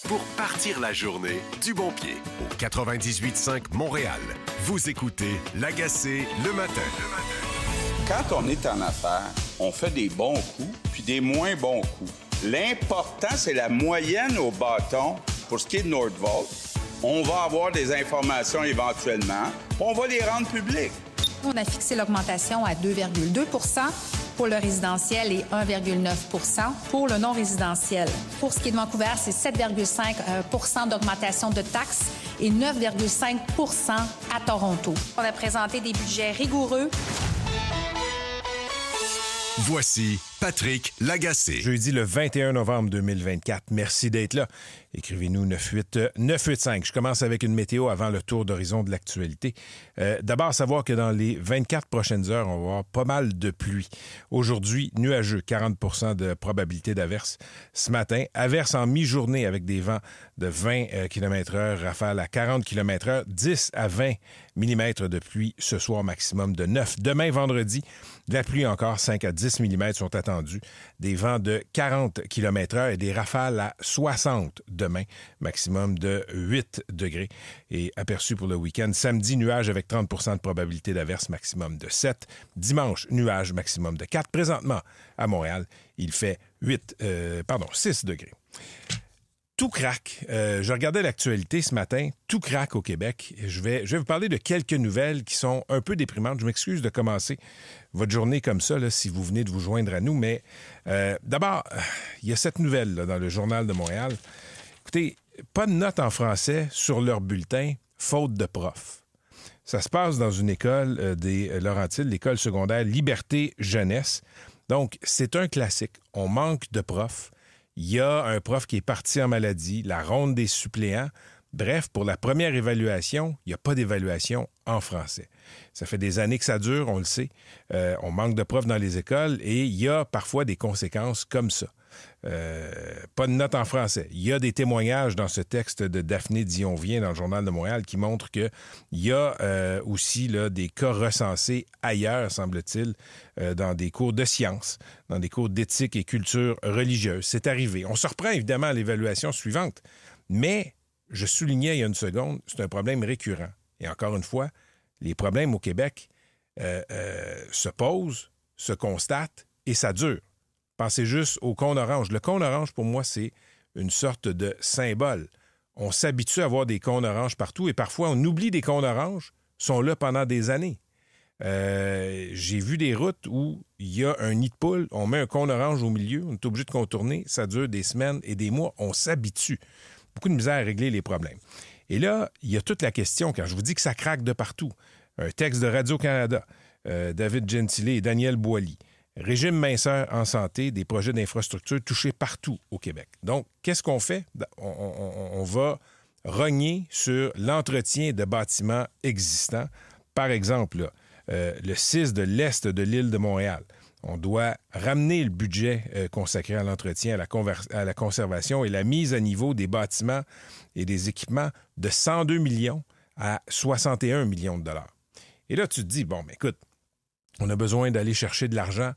pour partir la journée du bon pied. Au 98.5 Montréal, vous écoutez L'Agacé le matin. Quand on est en affaires, on fait des bons coups puis des moins bons coups. L'important, c'est la moyenne au bâton pour ce qui est de Nordvolt. On va avoir des informations éventuellement, puis on va les rendre publiques. On a fixé l'augmentation à 2,2 % pour le résidentiel et 1,9 % pour le non-résidentiel. Pour ce qui est de Vancouver, c'est 7,5 % d'augmentation de taxes et 9,5 % à Toronto. On a présenté des budgets rigoureux. Voici Patrick Lagacé. Jeudi le 21 novembre 2024. Merci d'être là. Écrivez-nous 985. Je commence avec une météo avant le tour d'horizon de l'actualité. D'abord, savoir que dans les 24 prochaines heures, on va avoir pas mal de pluie. Aujourd'hui, nuageux, 40 % de probabilité d'averse. Ce matin, averse en mi-journée avec des vents de 20 km/h, rafale à 40 km/h, 10 à 20 mm de pluie ce soir, maximum de 9. Demain, vendredi, de la pluie encore, 5 à 10 mm sont attendus. Des vents de 40 km/h et des rafales à 60 demain, maximum de 8 degrés. Et aperçu pour le week-end, samedi, nuage avec 30 % de probabilité d'averse, maximum de 7. Dimanche, nuage, maximum de 4. Présentement, à Montréal, il fait 6 degrés. Tout craque. Je regardais l'actualité ce matin. Tout craque au Québec. Je vais vous parler de quelques nouvelles qui sont un peu déprimantes. Je m'excuse de commencer votre journée comme ça, là, si vous venez de vous joindre à nous. Mais d'abord, il y a cette nouvelle là, dans le Journal de Montréal. Écoutez, pas de notes en français sur leur bulletin, faute de profs. Ça se passe dans une école des Laurentides, l'école secondaire Liberté Jeunesse. Donc, c'est un classique. On manque de profs. Il y a un prof qui est parti en maladie, la ronde des suppléants. Bref, pour la première évaluation, il n'y a pas d'évaluation en français. Ça fait des années que ça dure, on le sait. On manque de profs dans les écoles et il y a parfois des conséquences comme ça. Pas de notes en français. Il y a des témoignages dans ce texte de Daphné Dionvien dans le Journal de Montréal qui montrent qu'il y a aussi là, des cas recensés ailleurs, semble-t-il, dans des cours de sciences, dans des cours d'éthique et culture religieuse. C'est arrivé. On se reprend évidemment à l'évaluation suivante, mais je soulignais il y a une seconde, c'est un problème récurrent. Et encore une fois, les problèmes au Québec se posent, se constatent et ça dure. Pensez juste au cône orange. Le cône orange, pour moi, c'est une sorte de symbole. On s'habitue à avoir des cônes oranges partout et parfois, on oublie des cônes oranges, sont là pendant des années. J'ai vu des routes où il y a un nid de poule, on met un cône orange au milieu, on est obligé de contourner, ça dure des semaines et des mois, on s'habitue. Beaucoup de misère à régler les problèmes. Et là, il y a toute la question, quand je vous dis que ça craque de partout. Un texte de Radio-Canada, David Gentile et Daniel Boily. Régime minceur en santé, des projets d'infrastructure touchés partout au Québec. Donc, qu'est-ce qu'on fait? On va rogner sur l'entretien de bâtiments existants. Par exemple, là, le 6 de l'Est de l'île de Montréal. On doit ramener le budget consacré à l'entretien, à la conservation et la mise à niveau des bâtiments et des équipements de 102 millions à 61 millions de dollars. Et là, tu te dis, bon, mais écoute, on a besoin d'aller chercher de l'argent.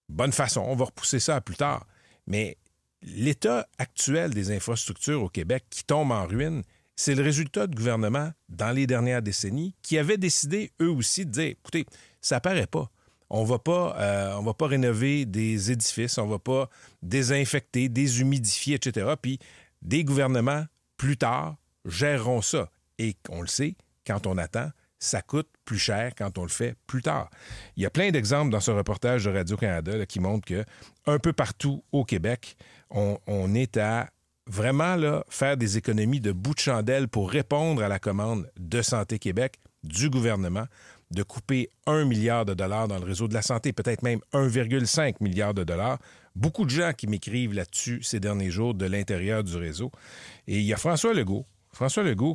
Bonne façon, on va repousser ça à plus tard. Mais l'état actuel des infrastructures au Québec qui tombe en ruine, c'est le résultat de gouvernements dans les dernières décennies qui avaient décidé, eux aussi, de dire, écoutez, ça paraît pas. On va pas rénover des édifices, on va pas désinfecter, déshumidifier, etc. Puis des gouvernements, plus tard, géreront ça. Et on le sait, quand on attend, ça coûte plus cher quand on le fait plus tard. Il y a plein d'exemples dans ce reportage de Radio-Canada là, qui montrent que un peu partout au Québec, on est à vraiment là, faire des économies de bout de chandelle pour répondre à la commande de Santé Québec, du gouvernement, de couper 1 milliard de dollars dans le réseau de la santé, peut-être même 1,5 milliard de dollars. Beaucoup de gens qui m'écrivent là-dessus ces derniers jours de l'intérieur du réseau. Et il y a François Legault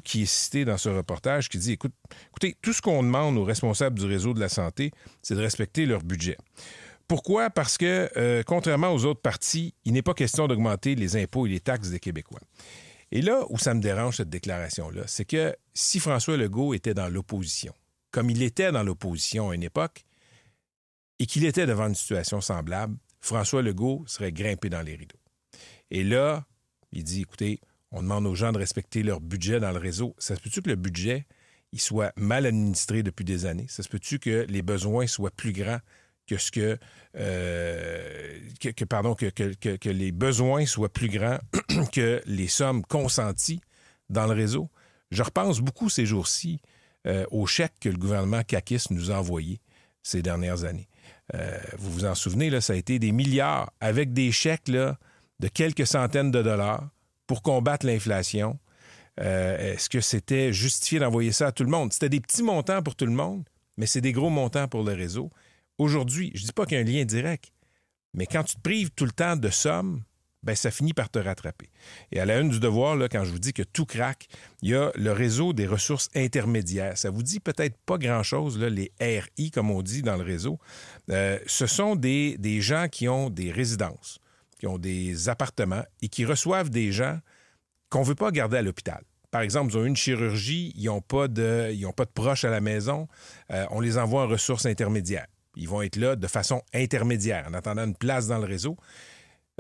qui est cité dans ce reportage qui dit, écoutez, tout ce qu'on demande aux responsables du réseau de la santé, c'est de respecter leur budget. Pourquoi? Parce que, contrairement aux autres partis, il n'est pas question d'augmenter les impôts et les taxes des Québécois. Et là où ça me dérange, cette déclaration-là, c'est que si François Legault était dans l'opposition, comme il était dans l'opposition à une époque, et qu'il était devant une situation semblable, François Legault serait grimpé dans les rideaux. Et là, il dit, écoutez, On demande aux gens de respecter leur budget dans le réseau. Ça se peut-tu que le budget il soit mal administré depuis des années? Ça se peut-tu que les besoins soient plus grands que ce que les besoins soient plus grands que les sommes consenties dans le réseau? Je repense beaucoup ces jours-ci aux chèques que le gouvernement caquiste nous a envoyés ces dernières années. Vous vous en souvenez, là, ça a été des milliards avec des chèques là, de quelques centaines de dollars pour combattre l'inflation. Est-ce que c'était justifié d'envoyer ça à tout le monde? C'était des petits montants pour tout le monde, mais c'est des gros montants pour le réseau. Aujourd'hui, je ne dis pas qu'il y a un lien direct, mais quand tu te prives tout le temps de sommes, ben ça finit par te rattraper. Et à la une du Devoir, là, quand je vous dis que tout craque, il y a le réseau des ressources intermédiaires. Ça vous dit peut-être pas grand-chose, là, les RI, comme on dit dans le réseau. Ce sont des gens qui ont des résidences, qui ont des appartements et qui reçoivent des gens qu'on ne veut pas garder à l'hôpital. Par exemple, ils ont eu une chirurgie, ils n'ont pas de proches à la maison, on les envoie en ressources intermédiaires. Ils vont être là de façon intermédiaire, en attendant une place dans le réseau.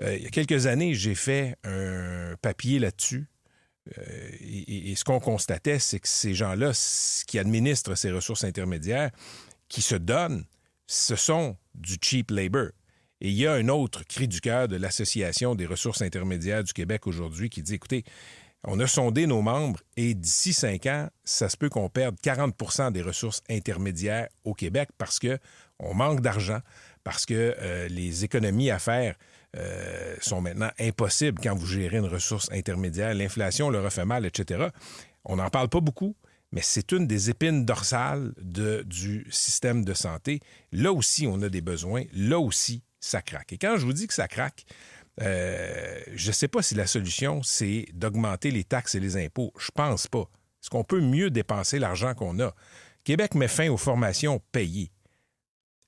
Il y a quelques années, j'ai fait un papier là-dessus. Et ce qu'on constatait, c'est que ces gens-là qui administrent ces ressources intermédiaires, qui se donnent, ce sont du cheap labor. Et il y a un autre cri du cœur de l'Association des ressources intermédiaires du Québec aujourd'hui qui dit, écoutez, on a sondé nos membres et d'ici 5 ans, ça se peut qu'on perde 40 % des ressources intermédiaires au Québec parce qu'on manque d'argent, parce que les économies à faire sont maintenant impossibles quand vous gérez une ressource intermédiaire. L'inflation leur a fait mal, etc. On n'en parle pas beaucoup, mais c'est une des épines dorsales du système de santé. Là aussi, on a des besoins. Là aussi, ça craque. Et quand je vous dis que ça craque, je ne sais pas si la solution, c'est d'augmenter les taxes et les impôts. Je pense pas. Est-ce qu'on peut mieux dépenser l'argent qu'on a? Québec met fin aux formations payées.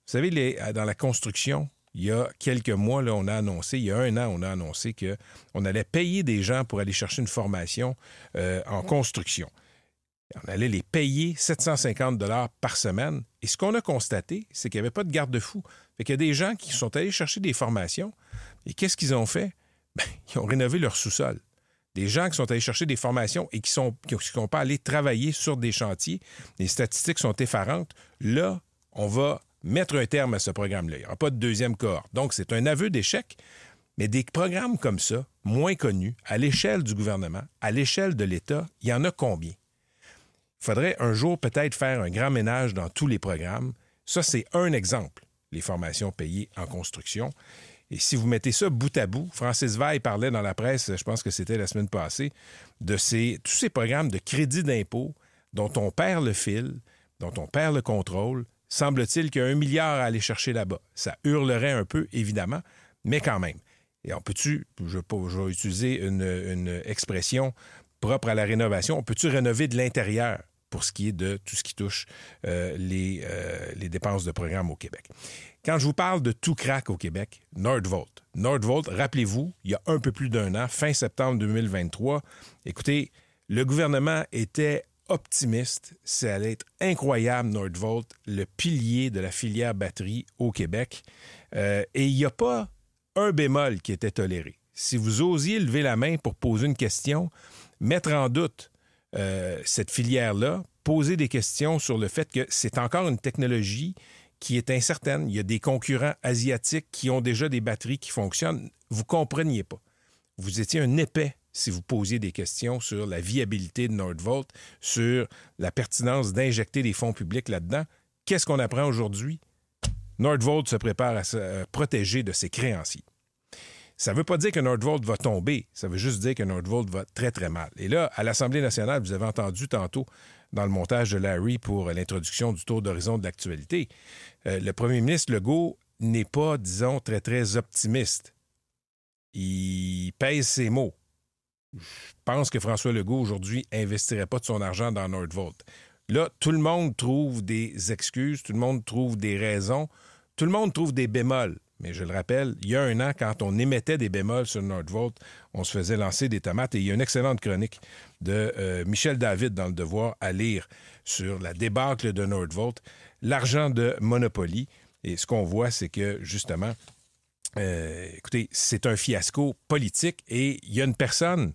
Vous savez, dans la construction, il y a quelques mois, là, on a annoncé, il y a 1 an, on a annoncé qu'on allait payer des gens pour aller chercher une formation en construction. On allait les payer 750 $ par semaine. Et ce qu'on a constaté, c'est qu'il n'y avait pas de garde-fou. Fait qu'il y a des gens qui sont allés chercher des formations. Et qu'est-ce qu'ils ont fait? Bien, ils ont rénové leur sous-sol. Des gens qui sont allés chercher des formations et qui ne sont pas allés travailler sur des chantiers. Les statistiques sont effarantes. Là, on va mettre un terme à ce programme-là. Il n'y aura pas de deuxième cohorte. Donc, c'est un aveu d'échec. Mais des programmes comme ça, moins connus, à l'échelle du gouvernement, à l'échelle de l'État, il y en a combien? Il faudrait un jour peut-être faire un grand ménage dans tous les programmes. Ça, c'est un exemple, les formations payées en construction. Et si vous mettez ça bout à bout, Francis Veil parlait dans la presse, je pense que c'était la semaine passée, de tous ces programmes de crédit d'impôt dont on perd le fil, dont on perd le contrôle. Semble-t-il qu'il y a 1 milliard à aller chercher là-bas. Ça hurlerait un peu, évidemment, mais quand même. Et je vais utiliser une expression propre à la rénovation, on peut-tu rénover de l'intérieur pour ce qui est de tout ce qui touche les dépenses de programme au Québec? Quand je vous parle de tout crack au Québec, Nordvolt, rappelez-vous, il y a un peu plus d'1 an, fin septembre 2023, écoutez, le gouvernement était optimiste, ça allait être incroyable, Nordvolt, le pilier de la filière batterie au Québec. Et il n'y a pas un bémol qui était toléré. Si vous osiez lever la main pour poser une question, mettre en doute cette filière-là, poser des questions sur le fait que c'est encore une technologie qui est incertaine. Il y a des concurrents asiatiques qui ont déjà des batteries qui fonctionnent. Vous ne compreniez pas. Vous étiez un épais si vous posiez des questions sur la viabilité de Nordvolt, sur la pertinence d'injecter des fonds publics là-dedans. Qu'est-ce qu'on apprend aujourd'hui? Nordvolt se prépare à se protéger de ses créanciers. Ça ne veut pas dire que Nordvolt va tomber, ça veut juste dire que Nordvolt va très, très mal. Et là, à l'Assemblée nationale, vous avez entendu tantôt dans le montage de Larry pour l'introduction du tour d'horizon de l'actualité, le premier ministre Legault n'est pas, disons, très, très optimiste. Il pèse ses mots. Je pense que François Legault, aujourd'hui, n'investirait pas de son argent dans Nordvolt. Là, tout le monde trouve des excuses, tout le monde trouve des raisons, tout le monde trouve des bémols. Mais je le rappelle, il y a 1 an, quand on émettait des bémols sur Nordvolt, on se faisait lancer des tomates. Et il y a une excellente chronique de Michel David dans Le Devoir à lire sur la débâcle de Nordvolt, l'argent de Monopoly. Et ce qu'on voit, c'est que, justement, écoutez, c'est un fiasco politique et il y a une personne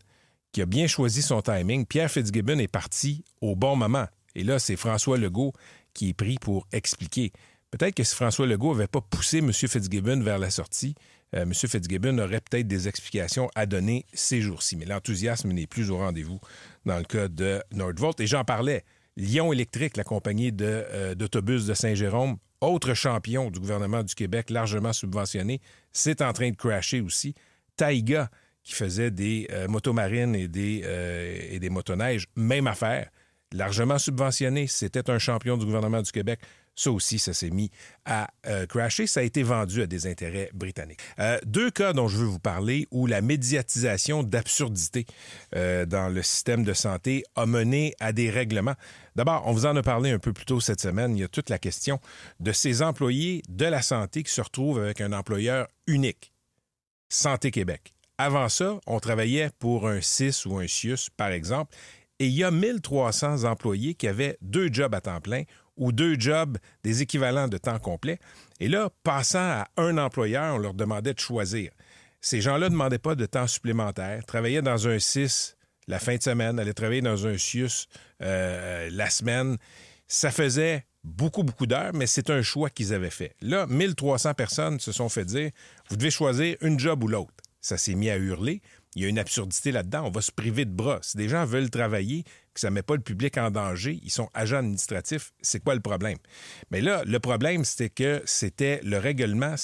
qui a bien choisi son timing. Pierre Fitzgibbon est parti au bon moment. Et là, c'est François Legault qui est pris pour expliquer. Peut-être que si François Legault n'avait pas poussé M. Fitzgibbon vers la sortie, M. Fitzgibbon aurait peut-être des explications à donner ces jours-ci. Mais l'enthousiasme n'est plus au rendez-vous dans le cas de Nordvolt. Et j'en parlais. Lion Électrique, la compagnie d'autobus de Saint-Jérôme, autre champion du gouvernement du Québec, largement subventionné, c'est en train de crasher aussi. Taïga, qui faisait des motomarines et des motoneiges, même affaire, largement subventionné. C'était un champion du gouvernement du Québec. Ça aussi, ça s'est mis à crasher. Ça a été vendu à des intérêts britanniques. Deux cas dont je veux vous parler où la médiatisation d'absurdité dans le système de santé a mené à des règlements. D'abord, on vous en a parlé un peu plus tôt cette semaine. Il y a toute la question de ces employés de la santé qui se retrouvent avec un employeur unique, Santé Québec. Avant ça, on travaillait pour un CIS ou un CIUS, par exemple, et il y a 1300 employés qui avaient 2 jobs à temps plein ou 2 jobs des équivalents de temps complet. Et là, passant à un employeur, on leur demandait de choisir. Ces gens-là ne demandaient pas de temps supplémentaire, travaillaient dans un CIS la fin de semaine, allaient travailler dans un CIUS la semaine. Ça faisait beaucoup d'heures, mais c'est un choix qu'ils avaient fait. Là, 1300 personnes se sont fait dire « Vous devez choisir une job ou l'autre ». Ça s'est mis à hurler. Il y a une absurdité là-dedans. On va se priver de bras. Si des gens veulent travailler, que ça ne met pas le public en danger, ils sont agents administratifs, c'est quoi le problème? Mais là, le problème, c'était que c'était le règlement.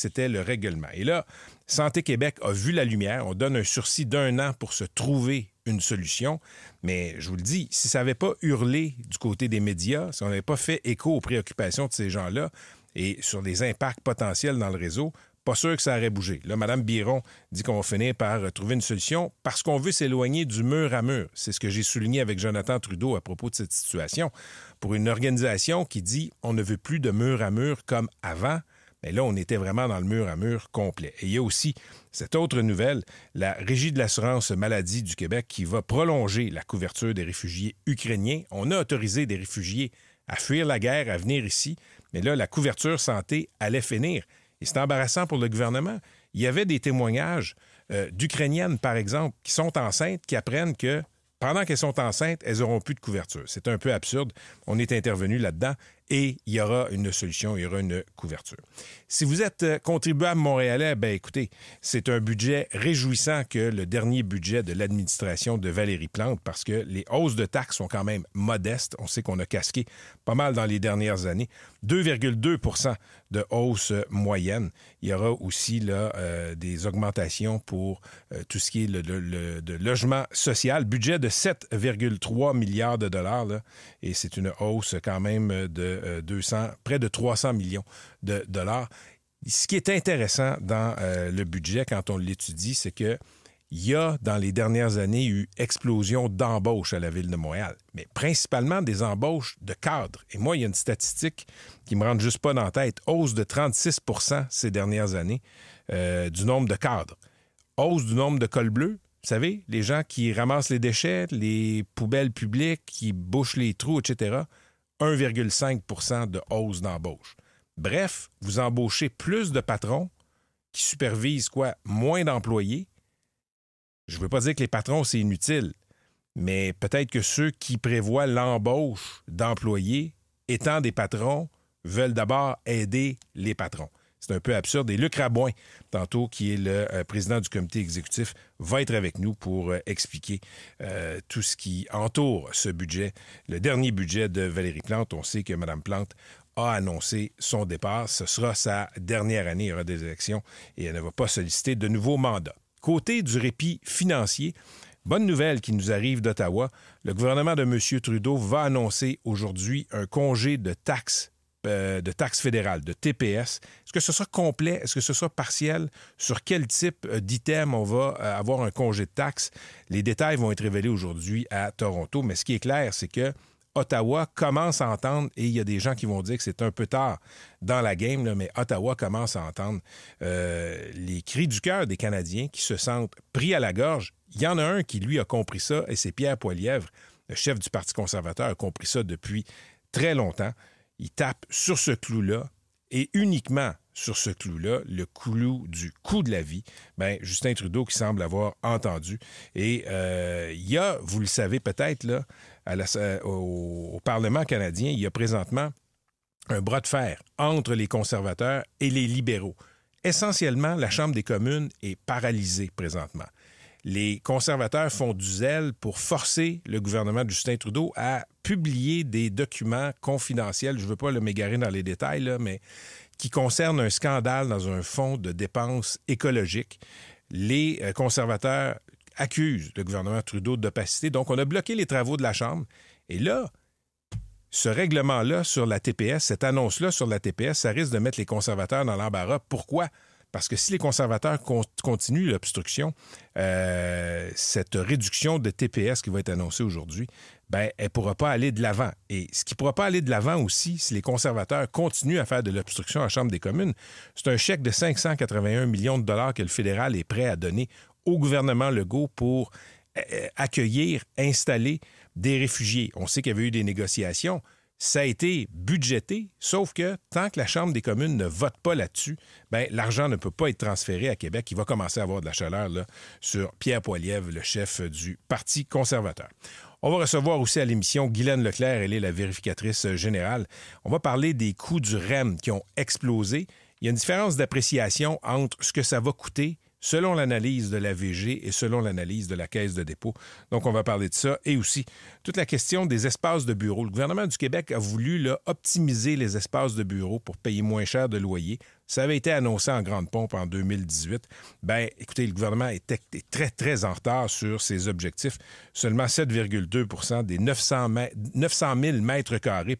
Et là, Santé Québec a vu la lumière. On donne un sursis d'1 an pour se trouver une solution. Mais je vous le dis, si ça n'avait pas hurlé du côté des médias, si on n'avait pas fait écho aux préoccupations de ces gens-là et sur les impacts potentiels dans le réseau, pas sûr que ça aurait bougé. Là, Mme Biron dit qu'on va finir par trouver une solution parce qu'on veut s'éloigner du mur à mur. C'est ce que j'ai souligné avec Jonathan Trudeau à propos de cette situation. Pour une organisation qui dit on ne veut plus de mur à mur comme avant, mais là, on était vraiment dans le mur à mur complet. Et il y a aussi cette autre nouvelle, la Régie de l'assurance maladie du Québec qui va prolonger la couverture des réfugiés ukrainiens. On a autorisé des réfugiés à fuir la guerre, à venir ici, mais là, la couverture santé allait finir. Et c'est embarrassant pour le gouvernement. Il y avait des témoignages d'Ukrainiennes, par exemple, qui sont enceintes, qui apprennent que pendant qu'elles sont enceintes, elles n'auront plus de couverture. C'est un peu absurde. On est intervenu là-dedans et il y aura une solution, il y aura une couverture. Si vous êtes contribuable montréalais, bien écoutez, c'est un budget réjouissant que le dernier budget de l'administration de Valérie Plante parce que les hausses de taxes sont quand même modestes. On sait qu'on a casqué pas mal dans les dernières années. 2,2 % de hausse moyenne. Il y aura aussi là, des augmentations pour tout ce qui est de logement social. Budget de 7,3 milliards de dollars. Là, et c'est une hausse quand même de près de 300 millions de dollars. Ce qui est intéressant dans le budget, quand on l'étudie, c'est que il y a, dans les dernières années, eu explosion d'embauches à la Ville de Montréal, mais principalement des embauches de cadres. Et moi, il y a une statistique qui ne me rentre juste pas dans la tête. Hausse de 36 % ces dernières années du nombre de cadres. Hausse du nombre de cols bleus. Vous savez, les gens qui ramassent les déchets, les poubelles publiques, qui bouchent les trous, etc. 1,5 % de hausse d'embauche. Bref, vous embauchez plus de patrons qui supervisent moins d'employés. Je ne veux pas dire que les patrons, c'est inutile, mais peut-être que ceux qui prévoient l'embauche d'employés, étant des patrons, veulent d'abord aider les patrons. C'est un peu absurde. Et Luc Rabouin, tantôt, qui est le président du comité exécutif, va être avec nous pour expliquer tout ce qui entoure ce budget, le dernier budget de Valérie Plante. On sait que Mme Plante a annoncé son départ. Ce sera sa dernière année. Il y aura des élections et elle ne va pas solliciter de nouveaux mandats. Côté du répit financier, bonne nouvelle qui nous arrive d'Ottawa. Le gouvernement de M. Trudeau va annoncer aujourd'hui un congé de taxes fédérales, de TPS. Est-ce que ce sera complet? Est-ce que ce sera partiel? Sur quel type d'item on va avoir un congé de taxes? Les détails vont être révélés aujourd'hui à Toronto, mais ce qui est clair, c'est que Ottawa commence à entendre, et il y a des gens qui vont dire que c'est un peu tard dans la game, là, mais Ottawa commence à entendre les cris du cœur des Canadiens qui se sentent pris à la gorge. Il y en a un qui, lui, a compris ça, et c'est Pierre Poilievre, le chef du Parti conservateur, a compris ça depuis très longtemps. Il tape sur ce clou-là, et uniquement sur ce clou-là, le clou du coût de la vie, bien, Justin Trudeau qui semble avoir entendu. Et il y a, vous le savez peut-être, là, au Parlement canadien, il y a présentement un bras de fer entre les conservateurs et les libéraux. Essentiellement, la Chambre des communes est paralysée présentement. Les conservateurs font du zèle pour forcer le gouvernement de Justin Trudeau à publier des documents confidentiels, je ne veux pas m'égarer dans les détails, là, mais qui concernent un scandale dans un fonds de dépenses écologiques. Les conservateurs accusent le gouvernement Trudeau d'opacité. Donc, on a bloqué les travaux de la Chambre. Et là, ce règlement-là sur la TPS, cette annonce-là sur la TPS, ça risque de mettre les conservateurs dans l'embarras. Pourquoi? Parce que si les conservateurs continuent l'obstruction, cette réduction de TPS qui va être annoncée aujourd'hui, bien, elle ne pourra pas aller de l'avant. Et ce qui ne pourra pas aller de l'avant aussi, si les conservateurs continuent à faire de l'obstruction à la Chambre des communes, c'est un chèque de 581 millions de dollars que le fédéral est prêt à donner au gouvernement Legault pour accueillir, installer des réfugiés. On sait qu'il y avait eu des négociations. Ça a été budgété, sauf que tant que la Chambre des communes ne vote pas là-dessus, bien, l'argent ne peut pas être transféré à Québec. Il va commencer à avoir de la chaleur là, sur Pierre Poilievre, le chef du Parti conservateur. On va recevoir aussi à l'émission Guylaine Leclerc, elle est la vérificatrice générale. On va parler des coûts du REM qui ont explosé. Il y a une différence d'appréciation entre ce que ça va coûter selon l'analyse de la VG et selon l'analyse de la Caisse de dépôt. Donc, on va parler de ça. Et aussi, toute la question des espaces de bureaux. Le gouvernement du Québec a voulu là, optimiser les espaces de bureaux pour payer moins cher de loyer. Ça avait été annoncé en grande pompe en 2018. Bien, écoutez, le gouvernement était très, très en retard sur ses objectifs. Seulement 7,2 des 900 000 mètres carrés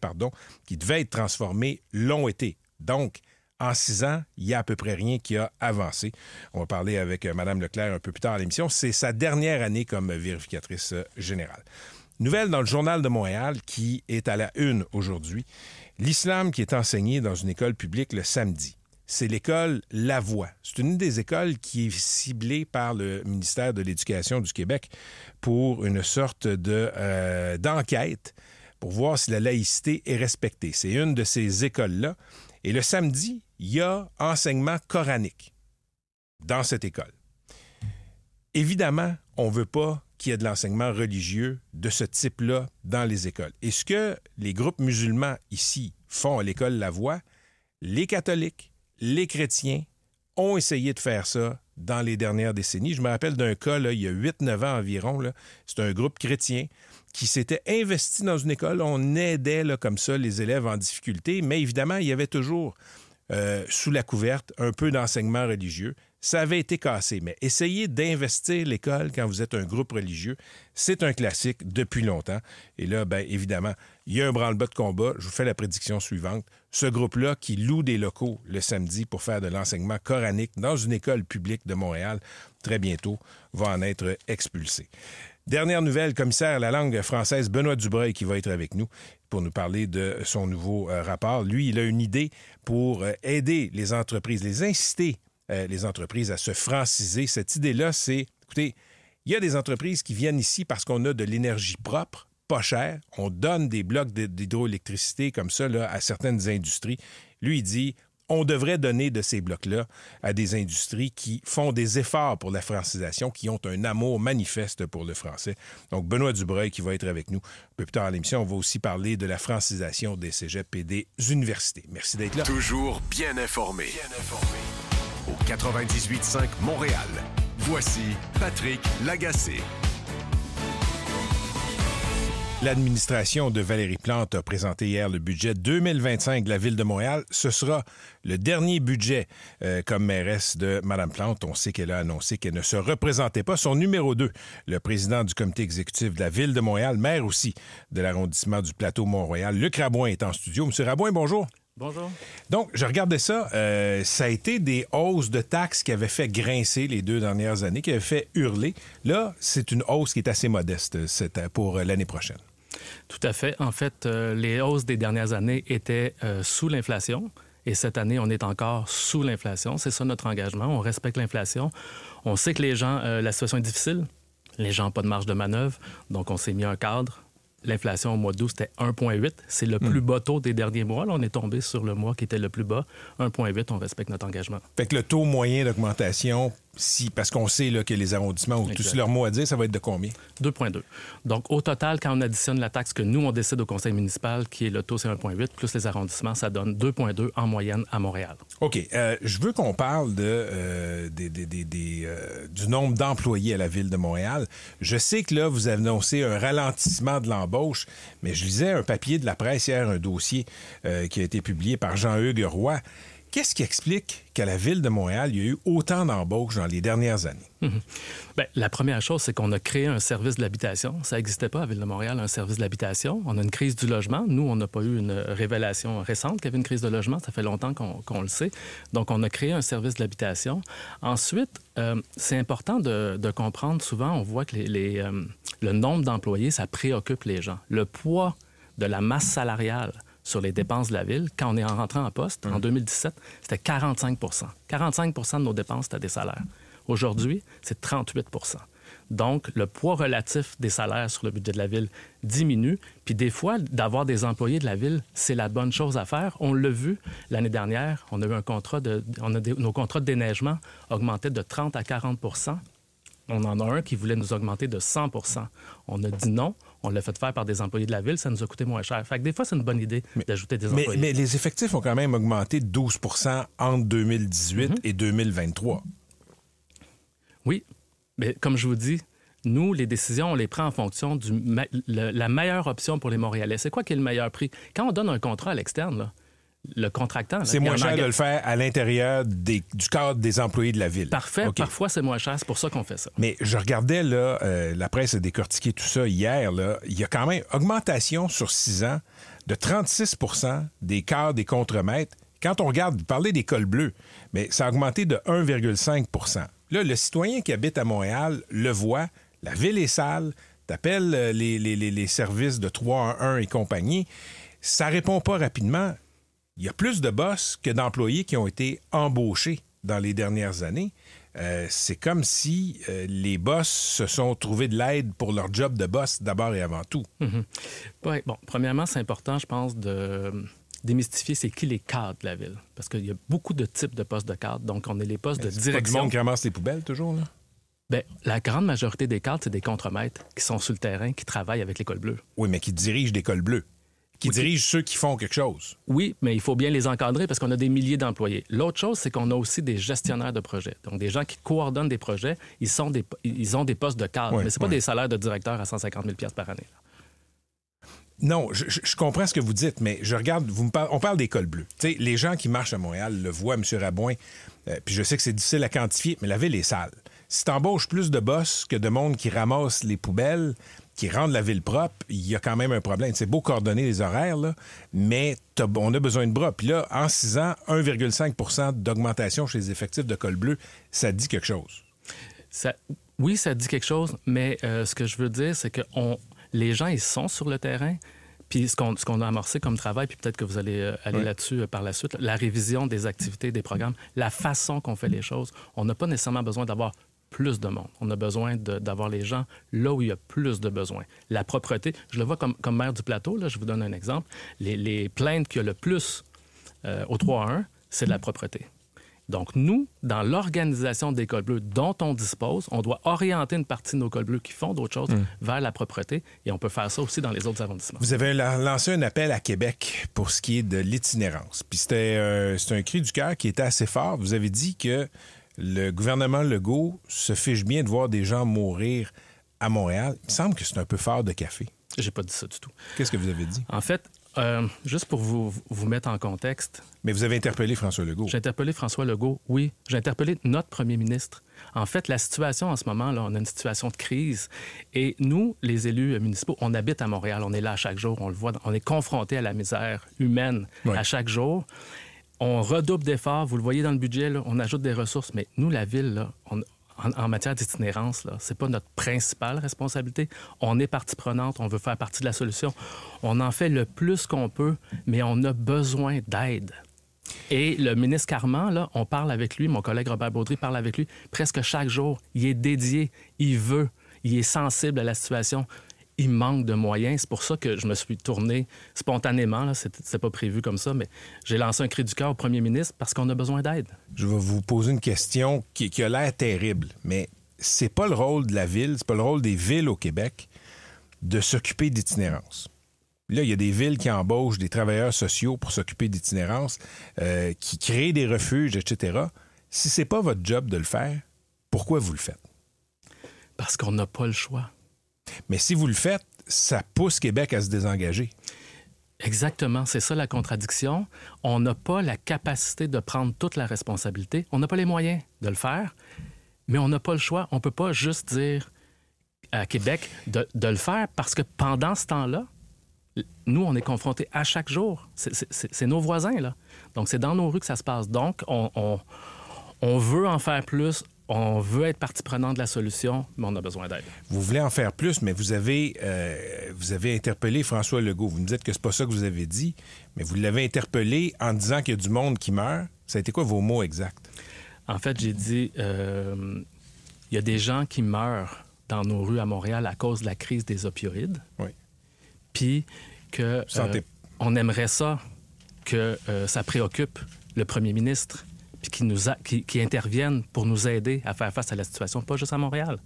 qui devaient être transformés l'ont été. Donc, en 6 ans, il n'y a à peu près rien qui a avancé. On va parler avec Mme Leclerc un peu plus tard à l'émission. C'est sa dernière année comme vérificatrice générale. Nouvelle dans le Journal de Montréal qui est à la une aujourd'hui. L'islam qui est enseigné dans une école publique le samedi. C'est l'école La Voix. C'est une des écoles qui est ciblée par le ministère de l'Éducation du Québec pour une sorte d'enquête pour voir si la laïcité est respectée. C'est une de ces écoles-là. Et le samedi, il y a enseignement coranique dans cette école. Évidemment, on ne veut pas qu'il y ait de l'enseignement religieux de ce type-là dans les écoles. Et ce que les groupes musulmans ici font à l'école La Voix, les catholiques, les chrétiens ont essayé de faire ça dans les dernières décennies. Je me rappelle d'un cas, là, il y a 8-9 ans environ, là, c'est un groupe chrétien qui s'était investi dans une école. On aidait là, comme ça les élèves en difficulté, mais évidemment, il y avait toujours sous la couverte un peu d'enseignement religieux. Ça avait été cassé, mais essayer d'investir l'école quand vous êtes un groupe religieux, c'est un classique depuis longtemps. Et là, bien évidemment, il y a un branle-bas de combat. Je vous fais la prédiction suivante. Ce groupe-là qui loue des locaux le samedi pour faire de l'enseignement coranique dans une école publique de Montréal, très bientôt, va en être expulsé. Dernière nouvelle, commissaire à la langue française Benoît Dubreuil qui va être avec nous pour nous parler de son nouveau rapport. Lui, il a une idée pour aider les entreprises, inciter les entreprises à se franciser. Cette idée-là, c'est, écoutez, il y a des entreprises qui viennent ici parce qu'on a de l'énergie propre, pas chère. On donne des blocs d'hydroélectricité comme ça là, à certaines industries. Lui, il dit, on devrait donner de ces blocs-là à des industries qui font des efforts pour la francisation, qui ont un amour manifeste pour le français. Donc, Benoît Dubreuil qui va être avec nous un peu plus tard à l'émission. On va aussi parler de la francisation des cégeps et des universités. Merci d'être là. Toujours bien informé. Au 98.5 Montréal. Voici Patrick Lagacé. L'administration de Valérie Plante a présenté hier le budget 2025 de la Ville de Montréal. Ce sera le dernier budget comme mairesse de Mme Plante. On sait qu'elle a annoncé qu'elle ne se représentait pas. Son numéro 2, le président du comité exécutif de la Ville de Montréal, maire aussi de l'arrondissement du Plateau-Mont-Royal, Luc Rabouin, est en studio. Monsieur Rabouin, bonjour. Bonjour. Donc, je regardais ça. Ça a été des hausses de taxes qui avaient fait grincer les 2 dernières années, qui avaient fait hurler. Là, c'est une hausse qui est assez modeste pour l'année prochaine. Tout à fait. En fait, les hausses des dernières années étaient sous l'inflation. Et cette année, on est encore sous l'inflation. C'est ça notre engagement. On respecte l'inflation. On sait que les gens, la situation est difficile. Les gens n'ont pas de marge de manœuvre. Donc, on s'est mis un cadre. L'inflation au mois d'août, c'était 1,8. C'est le plus bas taux des derniers mois. Là, on est tombé sur le mois qui était le plus bas. 1,8, on respecte notre engagement. Fait que le taux moyen d'augmentation, parce qu'on sait là, que les arrondissements ont tous leur mot à dire, ça va être de combien? 2,2. Donc, au total, quand on additionne la taxe que nous, on décide au conseil municipal, qui est le taux, c'est 1,8, plus les arrondissements, ça donne 2,2 en moyenne à Montréal. OK. Je veux qu'on parle du nombre d'employés à la Ville de Montréal. Je sais que là, vous annoncez un ralentissement de l'embauche, mais je lisais un papier de la presse hier, un dossier qui a été publié par Jean-Hugues Roy. Qu'est-ce qui explique qu'à la Ville de Montréal, il y a eu autant d'embauches dans les dernières années? Bien, la première chose, c'est qu'on a créé un service de l'habitation. Ça n'existait pas à la Ville de Montréal, un service de l'habitation. On a une crise du logement. Nous, on n'a pas eu une révélation récente qu'il y avait une crise de logement. Ça fait longtemps qu'on le sait. Donc, on a créé un service de l'habitation. Ensuite, c'est important de comprendre, souvent, on voit que le nombre d'employés, ça préoccupe les gens. Le poids de la masse salariale sur les dépenses de la Ville, quand on est en rentrant en poste, en 2017, c'était 45 45 de nos dépenses, c'était des salaires. Aujourd'hui, c'est 38 Donc, le poids relatif des salaires sur le budget de la Ville diminue. Puis des fois, d'avoir des employés de la Ville, c'est la bonne chose à faire. On l'a vu l'année dernière. On a eu nos contrats de déneigement augmentaient de 30 à 40 On en a un qui voulait nous augmenter de 100 On a dit non. On l'a fait faire par des employés de la Ville. Ça nous a coûté moins cher. Fait que des fois, c'est une bonne idée d'ajouter des employés. Mais les effectifs ont quand même augmenté de 12 entre 2018 et 2023. Oui. Mais comme je vous dis, nous, les décisions, on les prend en fonction de la meilleure option pour les Montréalais. C'est quoi qui est le meilleur prix? Quand on donne un contrat à l'externe, là, le contractant... C'est moins cher de le faire à l'intérieur du cadre des employés de la Ville. Parfait. Okay. Parfois, c'est moins cher. C'est pour ça qu'on fait ça. Mais je regardais, là, la presse a décortiqué tout ça hier. Là, il y a quand même augmentation sur 6 ans de 36 des cadres des contremaîtres. Quand on regarde, vous parlez des cols bleus, mais ça a augmenté de 1,5 Là, le citoyen qui habite à Montréal le voit, la ville est sale, t'appelles les services de 311 et compagnie, ça répond pas rapidement. Il y a plus de boss que d'employés qui ont été embauchés dans les dernières années. C'est comme si les boss se sont trouvés de l'aide pour leur job de boss d'abord et avant tout. Oui, bon, premièrement, c'est important, je pense, de démystifier c'est qui les cadres de la Ville. Parce qu'il y a beaucoup de types de postes de cadres. Donc, on a les postes de direction. C'est pas du monde qui ramasse les poubelles, toujours, là? Bien, la grande majorité des cadres, c'est des contremaîtres qui sont sur le terrain, qui travaillent avec l'école bleue. Oui, mais qui dirigent des cols bleus. Qui dirigent ceux qui font quelque chose. Oui, mais il faut bien les encadrer parce qu'on a des milliers d'employés. L'autre chose, c'est qu'on a aussi des gestionnaires de projets. Donc, des gens qui coordonnent des projets, ils ont des postes de cadre. Mais ce pas des salaires de directeur à 150 000 $ par année. Non, je comprends ce que vous dites, mais je regarde, on parle des cols bleus. Tu sais, les gens qui marchent à Montréal le voient, M. Rabouin, puis je sais que c'est difficile à quantifier, mais la ville est sale. Si t'embauches plus de boss que de monde qui ramasse les poubelles, qui rendent la ville propre, il y a quand même un problème. C'est beau coordonner les horaires, là, mais on a besoin de bras. Puis là, en 6 ans, 1,5 d'augmentation chez les effectifs de cols bleus, ça dit quelque chose. Oui, ça dit quelque chose, mais ce que je veux dire, c'est que les gens, ils sont sur le terrain. Puis ce qu'on a amorcé comme travail, puis peut-être que vous allez aller là-dessus par la suite, la révision des activités, des programmes, la façon qu'on fait les choses, on n'a pas nécessairement besoin d'avoir plus de monde. On a besoin d'avoir les gens là où il y a plus de besoins. La propreté, je le vois comme maire du plateau, là, je vous donne un exemple. Les plaintes qu'il y a le plus au 3-1, c'est de la propreté. Donc, nous, dans l'organisation des cols bleus dont on dispose, on doit orienter une partie de nos cols bleus qui font d'autres choses vers la propreté et on peut faire ça aussi dans les autres arrondissements. Vous avez lancé un appel à Québec pour ce qui est de l'itinérance. Puis c'est un cri du cœur qui était assez fort. Vous avez dit que le gouvernement Legault se fiche bien de voir des gens mourir à Montréal. Il me semble que c'est un peu fort de café. J'ai pas dit ça du tout. Qu'est-ce que vous avez dit? En fait, juste pour vous mettre en contexte... Mais vous avez interpellé François Legault. J'ai interpellé François Legault, oui. J'ai interpellé notre premier ministre. En fait, la situation en ce moment, là, on a une situation de crise. Et nous, les élus municipaux, on habite à Montréal. On est là à chaque jour. On le voit. On est confrontés à la misère humaine à chaque jour. On redouble d'efforts. Vous le voyez dans le budget, là, on ajoute des ressources. Mais nous, la ville, là, en matière d'itinérance, là, c'est pas notre principale responsabilité. On est partie prenante, on veut faire partie de la solution. On en fait le plus qu'on peut, mais on a besoin d'aide. Et le ministre Carman, là, on parle avec lui, mon collègue Robert Baudry parle avec lui presque chaque jour. Il est dédié, il est sensible à la situation. il manque de moyens. C'est pour ça que je me suis tourné spontanément, là, c'est pas prévu comme ça, mais j'ai lancé un cri du cœur au premier ministre parce qu'on a besoin d'aide. Je vais vous poser une question qui a l'air terrible, mais c'est pas le rôle de la ville, c'est pas le rôle des villes au Québec de s'occuper d'itinérance. Là, il y a des villes qui embauchent des travailleurs sociaux pour s'occuper d'itinérance, qui créent des refuges, etc. Si c'est pas votre job de le faire, pourquoi vous le faites? Parce qu'on n'a pas le choix. Mais si vous le faites, ça pousse Québec à se désengager. Exactement, c'est ça la contradiction. On n'a pas la capacité de prendre toute la responsabilité. On n'a pas les moyens de le faire, mais on n'a pas le choix. On ne peut pas juste dire à Québec de le faire parce que pendant ce temps-là, nous, on est confrontés à chaque jour. C'est nos voisins, là. Donc, c'est dans nos rues que ça se passe. Donc, on veut en faire plus. On veut être partie prenante de la solution, mais on a besoin d'aide. Vous voulez en faire plus, mais vous avez interpellé François Legault. Vous me dites que c'est pas ça que vous avez dit, mais vous l'avez interpellé en disant qu'il y a du monde qui meurt. Ça a été quoi vos mots exacts? En fait, j'ai dit, il y a des gens qui meurent dans nos rues à Montréal à cause de la crise des opioïdes. Oui. Puis que on aimerait ça que ça préoccupe le premier ministre puis qui interviennent pour nous aider à faire face à la situation, pas juste à Montréal,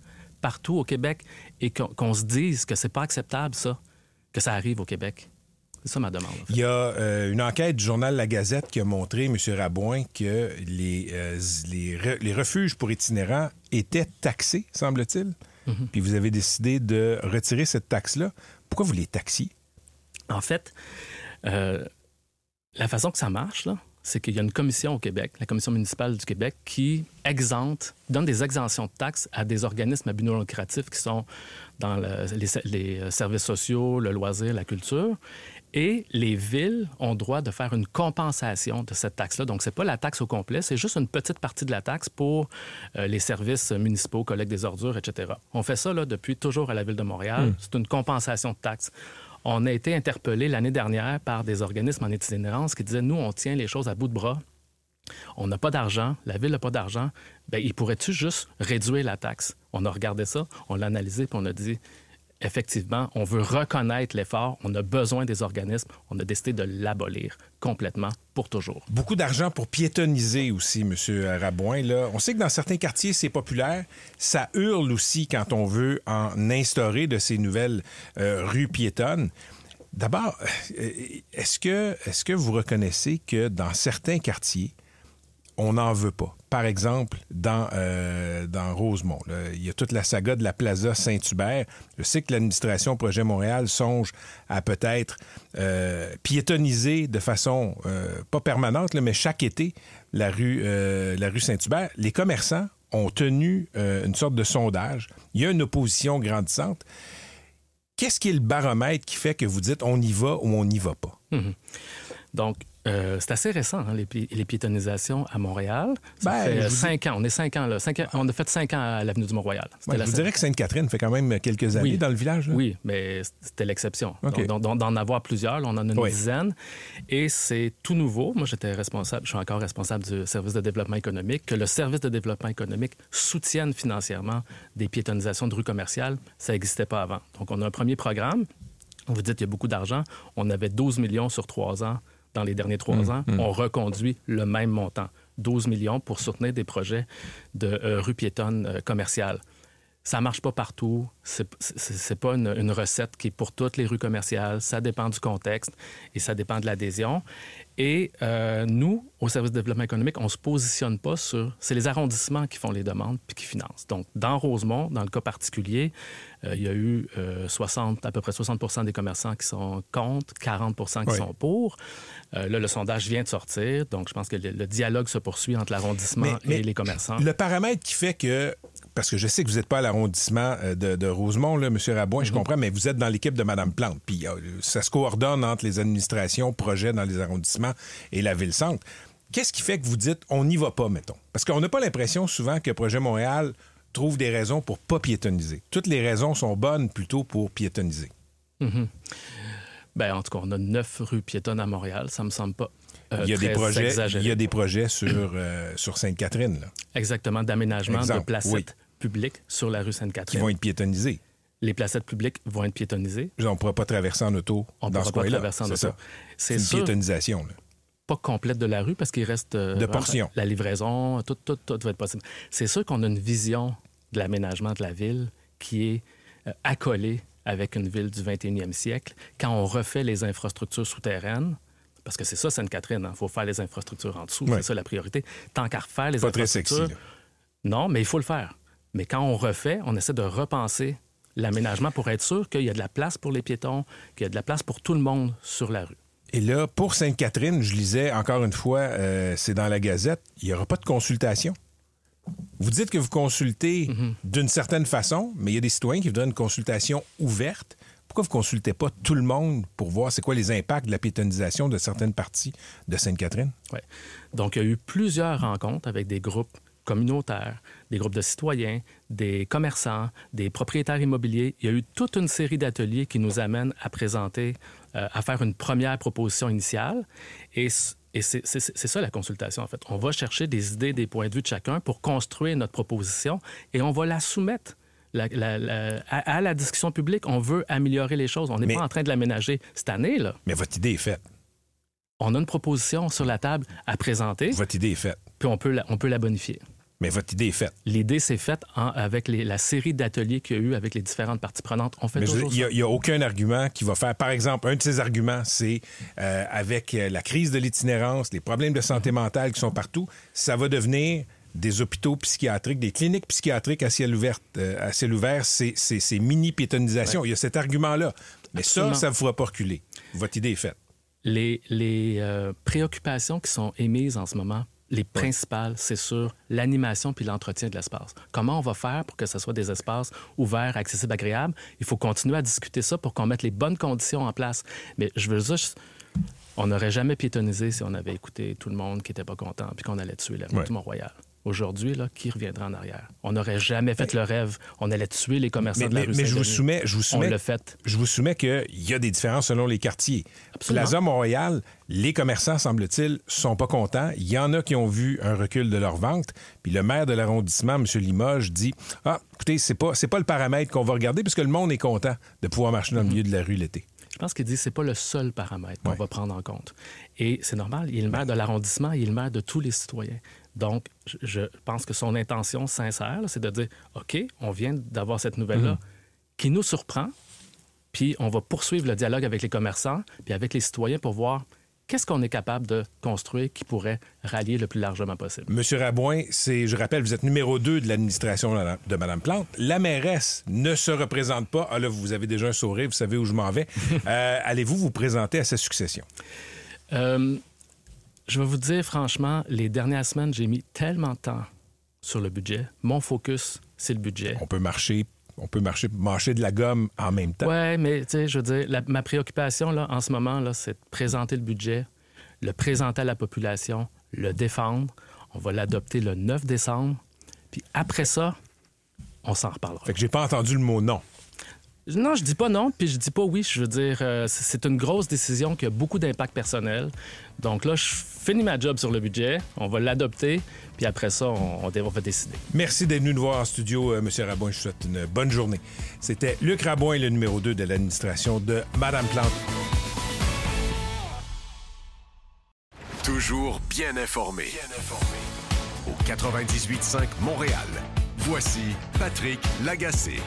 partout au Québec, et qu'on se dise que c'est pas acceptable, ça, que ça arrive au Québec. C'est ça ma demande. En fait. Il y a une enquête du journal La Gazette qui a montré, M. Rabouin, que les refuges pour itinérants étaient taxés, semble-t-il. Mm-hmm. Puis vous avez décidé de retirer cette taxe-là. Pourquoi vous les taxiez? En fait, la façon que ça marche, là, c'est qu'il y a une commission au Québec, la commission municipale du Québec, qui donne des exemptions de taxes à des organismes à but non lucratif qui sont dans les services sociaux, le loisir, la culture. Et les villes ont droit de faire une compensation de cette taxe-là. Donc, c'est pas la taxe au complet, c'est juste une petite partie de la taxe pour les services municipaux, collecte des ordures, etc. On fait ça là, depuis toujours à la Ville de Montréal. C'est une compensation de taxes. On a été interpellés l'année dernière par des organismes en itinérance qui disaient, nous, on tient les choses à bout de bras. On n'a pas d'argent, la Ville n'a pas d'argent. Bien, il pourrait-tu juste réduire la taxe? On a regardé ça, on l'a analysé, puis on a dit, effectivement, on veut reconnaître l'effort, on a besoin des organismes, on a décidé de l'abolir complètement pour toujours. Beaucoup d'argent pour piétonniser aussi, M. Rabouin. Là. On sait que dans certains quartiers, c'est populaire. Ça hurle aussi quand on veut en instaurer de ces nouvelles rues piétonnes. D'abord, est-ce que vous reconnaissez que dans certains quartiers, on n'en veut pas? Par exemple, dans Rosemont, là, il y a toute la saga de la Plaza Saint-Hubert. Je sais que l'administration Projet Montréal songe à peut-être piétonniser de façon pas permanente, là, mais chaque été, la rue Saint-Hubert. Les commerçants ont tenu une sorte de sondage. Il y a une opposition grandissante. Qu'est-ce qui est le baromètre qui fait que vous dites on y va ou on n'y va pas? Mm-hmm. Donc, c'est assez récent, hein, les piétonisations à Montréal. Ça fait 5 ans. On est 5 ans là. On a fait 5 ans à l'Avenue du Mont-Royal. Ouais, je vous dirais que Sainte-Catherine fait quand même quelques années dans le village. Là. Oui, mais c'était l'exception. Okay. Donc, d'en avoir plusieurs, là, on en a une dizaine. Et c'est tout nouveau. Moi, je suis encore responsable du service de développement économique. Que le service de développement économique soutienne financièrement des piétonisations de rues commerciales, ça n'existait pas avant. Donc, on a un premier programme. Vous dites qu'il y a beaucoup d'argent. On avait 12 millions sur 3 ans. Dans les derniers 3 ans, on reconduit le même montant, 12 millions pour soutenir des projets de rues piétonnes commerciales. Ça ne marche pas partout. C'est pas une recette qui est pour toutes les rues commerciales. Ça dépend du contexte et ça dépend de l'adhésion. Et nous, au service de développement économique, on ne se positionne pas sur... C'est les arrondissements qui font les demandes puis qui financent. Donc, dans Rosemont, dans le cas particulier, il y a eu à peu près 60 des commerçants qui sont contre, 40 qui sont pour. Là, le sondage vient de sortir. Donc, je pense que le dialogue se poursuit entre l'arrondissement et les commerçants. Le paramètre qui fait que... Parce que je sais que vous n'êtes pas à l'arrondissement de Rosemont, là, M. Rabouin, je comprends, mais vous êtes dans l'équipe de Mme Plante. Puis ça se coordonne entre les administrations, projets dans les arrondissements et la Ville-Centre. Qu'est-ce qui fait que vous dites on n'y va pas, mettons? Parce qu'on n'a pas l'impression souvent que Projet Montréal trouve des raisons pour ne pas piétonniser. Toutes les raisons sont bonnes plutôt pour piétonniser. Mm-hmm. Bien, en tout cas, on a 9 rues piétonnes à Montréal. Ça me semble pas il y a des projets sur Sainte-Catherine. Là. Exactement, d'aménagement de placettes publiques sur la rue Sainte-Catherine. Qui vont être piétonnisées. Les placettes publiques vont être piétonnisées. On ne pourra pas traverser en auto dans ce coin-là. C'est ça. C'est une piétonisation. Là. Pas complète de la rue parce qu'il reste... de portions. La livraison, tout va être possible. C'est sûr qu'on a une vision de l'aménagement de la ville qui est accolée avec une ville du 21e siècle. Quand on refait les infrastructures souterraines, parce que c'est ça, Sainte-Catherine, il faut faire les infrastructures en dessous, c'est ça la priorité. Tant qu'à refaire les infrastructures... Pas très sexy, là. Non, mais il faut le faire. Mais quand on refait, on essaie de repenser l'aménagement pour être sûr qu'il y a de la place pour les piétons, qu'il y a de la place pour tout le monde sur la rue. Et là, pour Sainte-Catherine, je lisais encore une fois, c'est dans la Gazette, il n'y aura pas de consultation. Vous dites que vous consultez d'une certaine façon, mais il y a des citoyens qui voudraient une consultation ouverte. Pourquoi vous ne consultez pas tout le monde pour voir c'est quoi les impacts de la piétonisation de certaines parties de Sainte-Catherine? Oui. Donc, il y a eu plusieurs rencontres avec des groupes communautaires, des groupes de citoyens, des commerçants, des propriétaires immobiliers. Il y a eu toute une série d'ateliers qui nous amènent à présenter, à faire une première proposition initiale. Et c'est ça la consultation, en fait. On va chercher des idées, des points de vue de chacun pour construire notre proposition et on va la soumettre à la discussion publique. On veut améliorer les choses. On n'est pas en train de l'aménager cette année, là. Mais votre idée est faite. On a une proposition sur la table à présenter. Votre idée est faite. Puis on peut la bonifier. Mais votre idée est faite. L'idée s'est faite avec la série d'ateliers qu'il y a eu avec les différentes parties prenantes. On fait toujours ça. Il n'y a aucun argument qui va faire... Par exemple, un de ces arguments, c'est avec la crise de l'itinérance, les problèmes de santé mentale qui sont partout, ça va devenir des hôpitaux psychiatriques, des cliniques psychiatriques à ciel ouvert, c'est mini-piétonisation. Ouais. Il y a cet argument-là. Mais absolument. Ça ne vous fera pas reculer. Votre idée est faite. Les préoccupations qui sont émises en ce moment, les principales, c'est sur l'animation puis l'entretien de l'espace. Comment on va faire pour que ce soit des espaces ouverts, accessibles, agréables? Il faut continuer à discuter ça pour qu'on mette les bonnes conditions en place. Mais je veux juste... On n'aurait jamais piétonisé si on avait écouté tout le monde qui n'était pas content puis qu'on allait tuer la rue du Mont-Royal. Aujourd'hui, là, qui reviendra en arrière? On n'aurait jamais fait le rêve. On allait tuer les commerçants de la rue Mais je vous soumets, on l'a fait. Je vous soumets qu'il y a des différences selon les quartiers. Absolument. Plaza Montréal, les commerçants, semble-t-il, sont pas contents. Il y en a qui ont vu un recul de leur vente. Puis le maire de l'arrondissement, M. Limoges, dit « Ah, écoutez, c'est pas le paramètre qu'on va regarder puisque le monde est content de pouvoir marcher dans le milieu de la rue l'été. » Je pense qu'il dit que ce n'est pas le seul paramètre qu'on va prendre en compte. Et c'est normal, il est le maire de l'arrondissement, il est le maire de tous les citoyens. Donc, je pense que son intention sincère, là, c'est de dire, OK, on vient d'avoir cette nouvelle-là qui nous surprend, puis on va poursuivre le dialogue avec les commerçants, puis avec les citoyens pour voir qu'est-ce qu'on est capable de construire qui pourrait rallier le plus largement possible. Monsieur Rabouin, je rappelle, vous êtes numéro 2 de l'administration de Mme Plante. La mairesse ne se représente pas. Ah là, vous avez déjà un sourire, vous savez où je m'en vais. Allez-vous vous présenter à sa succession? Je vais vous dire, franchement, les dernières semaines, j'ai mis tellement de temps sur le budget. Mon focus, c'est le budget. On peut mâcher de la gomme en même temps. Oui, mais tu sais, je veux dire, ma préoccupation là, en ce moment, là, c'est de présenter le budget, le présenter à la population, le défendre. On va l'adopter le 9 décembre. Puis après ça, on s'en reparlera. Fait que j'ai pas entendu le mot non. Non, je dis pas non, puis je dis pas oui. Je veux dire, c'est une grosse décision qui a beaucoup d'impact personnel. Donc là, je finis ma job sur le budget, on va l'adopter, puis après ça, on va décider. Merci d'être venu nous voir en studio, M. Rabouin. Je vous souhaite une bonne journée. C'était Luc Rabouin, le numéro 2 de l'administration de Mme Plante. Toujours bien informé. Au 98.5 Montréal. Voici Patrick Lagacé.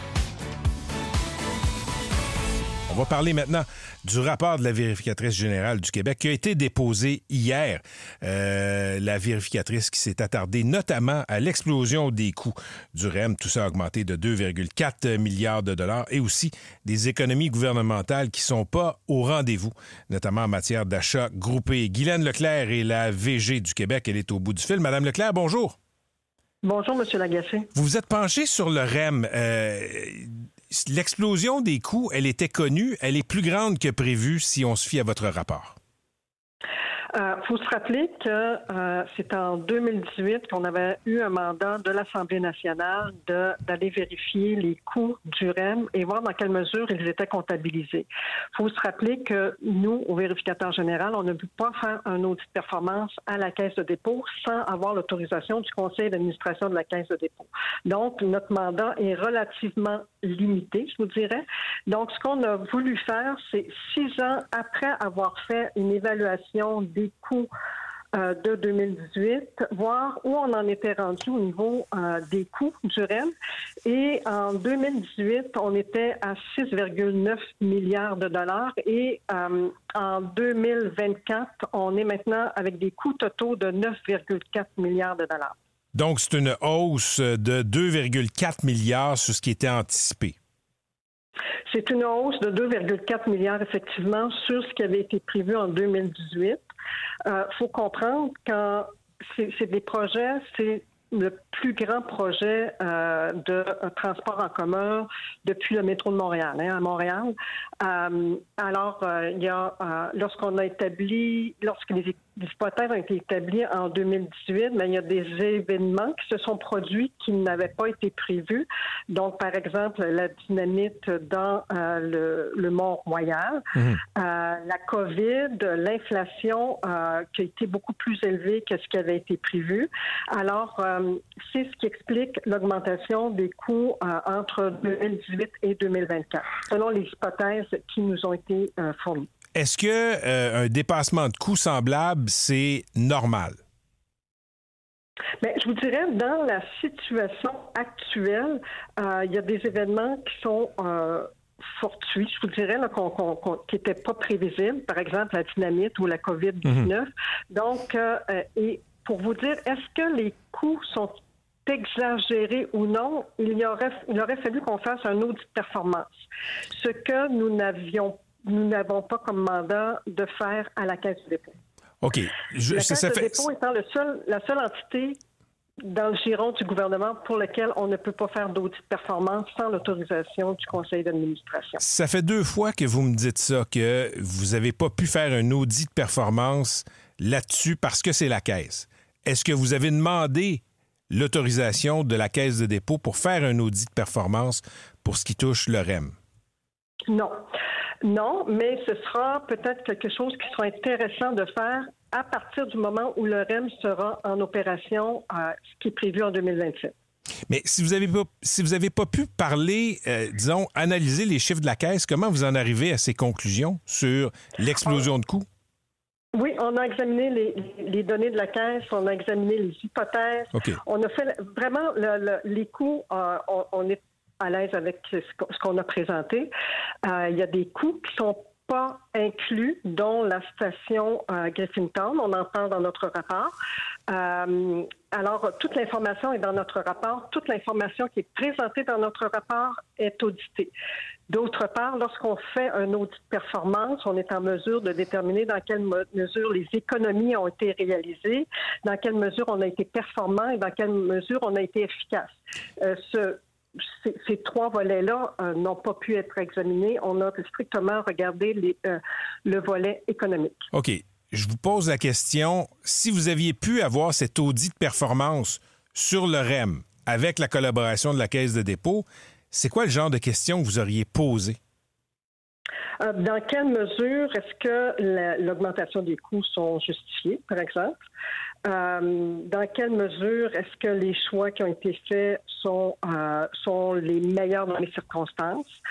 On va parler maintenant du rapport de la vérificatrice générale du Québec qui a été déposé hier. La vérificatrice qui s'est attardée notamment à l'explosion des coûts du REM. Tout ça a augmenté de 2,4 milliards de dollars et aussi des économies gouvernementales qui ne sont pas au rendez-vous, notamment en matière d'achat groupé. Guylaine Leclerc est la VG du Québec. Elle est au bout du fil. Madame Leclerc, bonjour. Bonjour, M. Lagacé. Vous vous êtes penché sur le REM. L'explosion des coûts, elle était connue. Elle est plus grande que prévu si on se fie à votre rapport. Faut se rappeler que c'est en 2018 qu'on avait eu un mandat de l'Assemblée nationale d'aller vérifier les coûts du REM et voir dans quelle mesure ils étaient comptabilisés. Faut se rappeler que nous, au vérificateur général, on ne peut pas faire un audit de performance à la Caisse de dépôt sans avoir l'autorisation du conseil d'administration de la Caisse de dépôt. Donc, notre mandat est relativement limité, je vous dirais. Donc, ce qu'on a voulu faire, c'est 6 ans après avoir fait une évaluation des coûts de 2018, voir où on en était rendu au niveau des coûts du REM. Et en 2018, on était à 6,9 milliards de dollars et en 2024, on est maintenant avec des coûts totaux de 9,4 milliards de dollars. Donc, c'est une hausse de 2,4 milliards sur ce qui était anticipé. C'est une hausse de 2,4 milliards, effectivement, sur ce qui avait été prévu en 2018. Faut comprendre quand c'est des projets, c'est le plus grand projet de transport en commun depuis le métro de Montréal, à Montréal. Il y a, lorsque les hypothèses ont été établies en 2018, mais il y a des événements qui se sont produits qui n'avaient pas été prévus. Donc, par exemple, la dynamite dans le Mont-Royal, la COVID, l'inflation qui a été beaucoup plus élevée que ce qui avait été prévu. Alors, c'est ce qui explique l'augmentation des coûts entre 2018 et 2024, selon les hypothèses qui nous ont été fournies. Est-ce que un dépassement de coûts semblable, c'est normal? Bien, je vous dirais, dans la situation actuelle, il y a des événements qui sont fortuits, je vous dirais, là, qui n'étaient pas prévisibles, par exemple la dynamite ou la COVID-19. Donc, et pour vous dire, est-ce que les coûts sont exagérés ou non, il aurait fallu qu'on fasse un audit de performance, ce que nous n'avons pas comme mandat de faire à la Caisse de dépôt. OK. La Caisse de dépôt étant la seule entité dans le giron du gouvernement pour lequel on ne peut pas faire d'audit de performance sans l'autorisation du conseil d'administration. Ça fait 2 fois que vous me dites ça, que vous n'avez pas pu faire un audit de performance là-dessus parce que c'est la Caisse. Est-ce que vous avez demandé l'autorisation de la Caisse de dépôt pour faire un audit de performance pour ce qui touche le REM? Non, mais ce sera peut-être quelque chose qui sera intéressant de faire à partir du moment où le REM sera en opération, ce qui est prévu en 2027. Mais si vous avez pas pu parler, analyser les chiffres de la Caisse, comment vous en arrivez à ces conclusions sur l'explosion de coûts? Oui, on a examiné les données de la Caisse, on a examiné les hypothèses. Okay. On a fait vraiment les coûts, on est à l'aise avec ce qu'on a présenté. Il y a des coûts qui sont pas inclus, dont la station Griffintown. On en parle dans notre rapport. Alors, toute l'information est dans notre rapport. Toute l'information qui est présentée dans notre rapport est auditée. D'autre part, lorsqu'on fait un audit de performance, on est en mesure de déterminer dans quelle mesure les économies ont été réalisées, dans quelle mesure on a été performant et dans quelle mesure on a été efficace. Ces 3 volets-là n'ont pas pu être examinés. On a strictement regardé le volet économique. OK. Je vous pose la question, si vous aviez pu avoir cet audit de performance sur le REM avec la collaboration de la Caisse de dépôt, c'est quoi le genre de questions que vous auriez posées? Dans quelle mesure est-ce que l'augmentation des coûts sont justifiés, par exemple? Dans quelle mesure est-ce que les choix qui ont été faits sont les meilleurs dans les circonstances?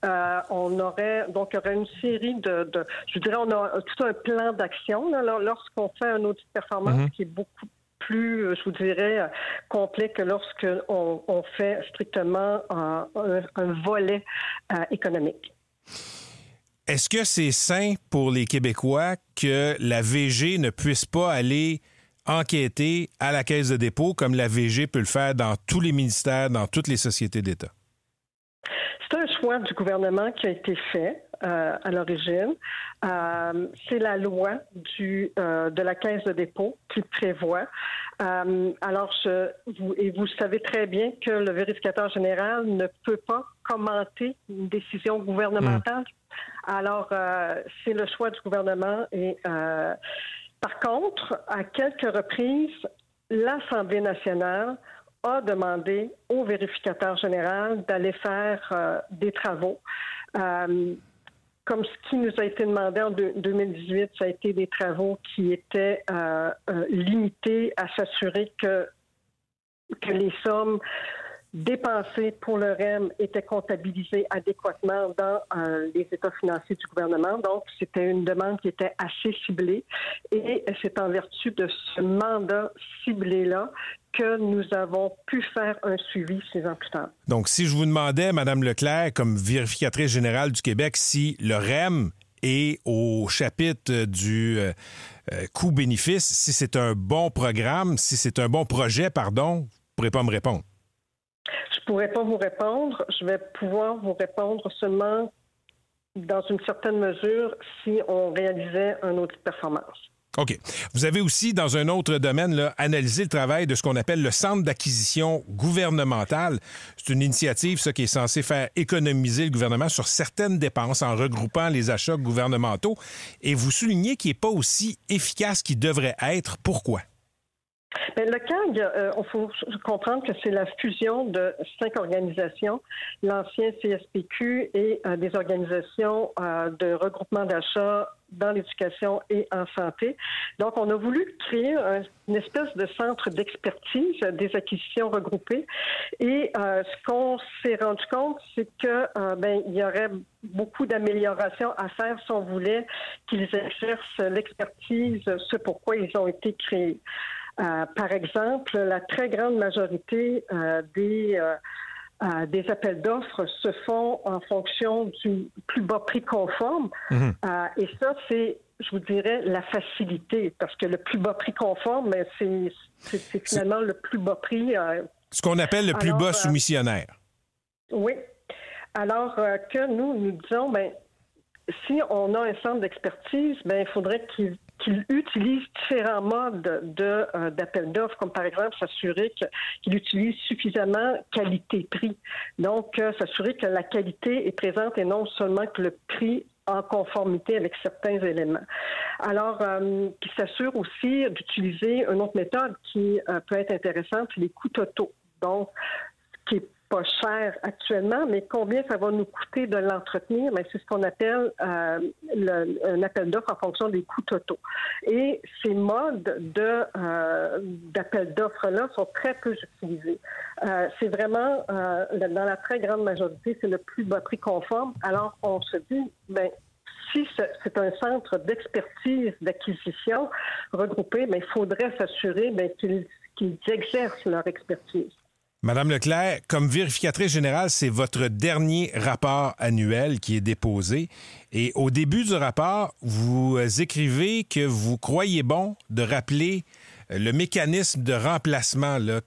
On aurait une série je dirais, on a tout un plan d'action là, lorsqu'on fait un audit de performance qui est beaucoup plus, je vous dirais, complet que lorsqu'on fait strictement un volet économique. Est-ce que c'est sain pour les Québécois que la VG ne puisse pas aller enquêter à la Caisse de dépôt comme la VG peut le faire dans tous les ministères, dans toutes les sociétés d'État? C'est un choix du gouvernement qui a été fait à l'origine. C'est la loi de la Caisse de dépôt qui le prévoit. Vous savez très bien que le vérificateur général ne peut pas commenter une décision gouvernementale. Alors, c'est le choix du gouvernement et Par contre, à quelques reprises, l'Assemblée nationale a demandé au vérificateur général d'aller faire des travaux. Comme ce qui nous a été demandé en 2018, ça a été des travaux qui étaient limités à s'assurer que les sommes dépensées pour le REM étaient comptabilisées adéquatement dans les états financiers du gouvernement. Donc, c'était une demande qui était assez ciblée et c'est en vertu de ce mandat ciblé-là que nous avons pu faire un suivi 6 ans plus tard. Donc, si je vous demandais, Mme Leclerc, comme vérificatrice générale du Québec, si le REM est au chapitre du coût-bénéfice, si c'est un bon programme, si c'est un bon projet, pardon, vous ne pourrez pas me répondre. Je ne pourrais pas vous répondre. Je vais pouvoir vous répondre seulement dans une certaine mesure si on réalisait un audit de performance. OK. Vous avez aussi, dans un autre domaine, là, analysé le travail de ce qu'on appelle le Centre d'acquisition gouvernementale. C'est une initiative, ça, qui est censée faire économiser le gouvernement sur certaines dépenses en regroupant les achats gouvernementaux. Et vous soulignez qu'il n'est pas aussi efficace qu'il devrait être. Pourquoi? Bien, le CAG, il faut comprendre que c'est la fusion de 5 organisations, l'ancien CSPQ et des organisations de regroupement d'achats dans l'éducation et en santé. Donc, on a voulu créer une espèce de centre d'expertise des acquisitions regroupées. Et ce qu'on s'est rendu compte, c'est que il y aurait beaucoup d'améliorations à faire si on voulait qu'ils exercent l'expertise, ce pourquoi ils ont été créés. Par exemple, la très grande majorité des appels d'offres se font en fonction du plus bas prix conforme. Et ça, c'est, je vous dirais, la facilité, parce que le plus bas prix conforme, c'est finalement le plus bas prix. Ce qu'on appelle le plus bas soumissionnaire. Oui. Alors que nous disons, si on a un centre d'expertise, il faudrait qu'il utilise différents modes d'appel d'offres, comme par exemple s'assurer qu'il utilise suffisamment qualité-prix. Donc, s'assurer que la qualité est présente et non seulement que le prix en conformité avec certains éléments. Alors, qu'il s'assure aussi d'utiliser une autre méthode qui peut être intéressante, les coûts totaux. Donc, qui est pas cher actuellement, mais combien ça va nous coûter de l'entretenir? Mais c'est ce qu'on appelle un appel d'offres en fonction des coûts totaux. Et ces modes d'appel d'offres-là sont très peu utilisés. C'est vraiment, dans la très grande majorité, c'est le plus bas prix conforme. Alors, on se dit, si c'est un centre d'expertise, d'acquisition regroupé, il faudrait s'assurer qu'ils exercent leur expertise. Madame Leclerc, comme vérificatrice générale, c'est votre dernier rapport annuel qui est déposé. Et au début du rapport, vous écrivez que vous croyez bon de rappeler le mécanisme de remplacement là,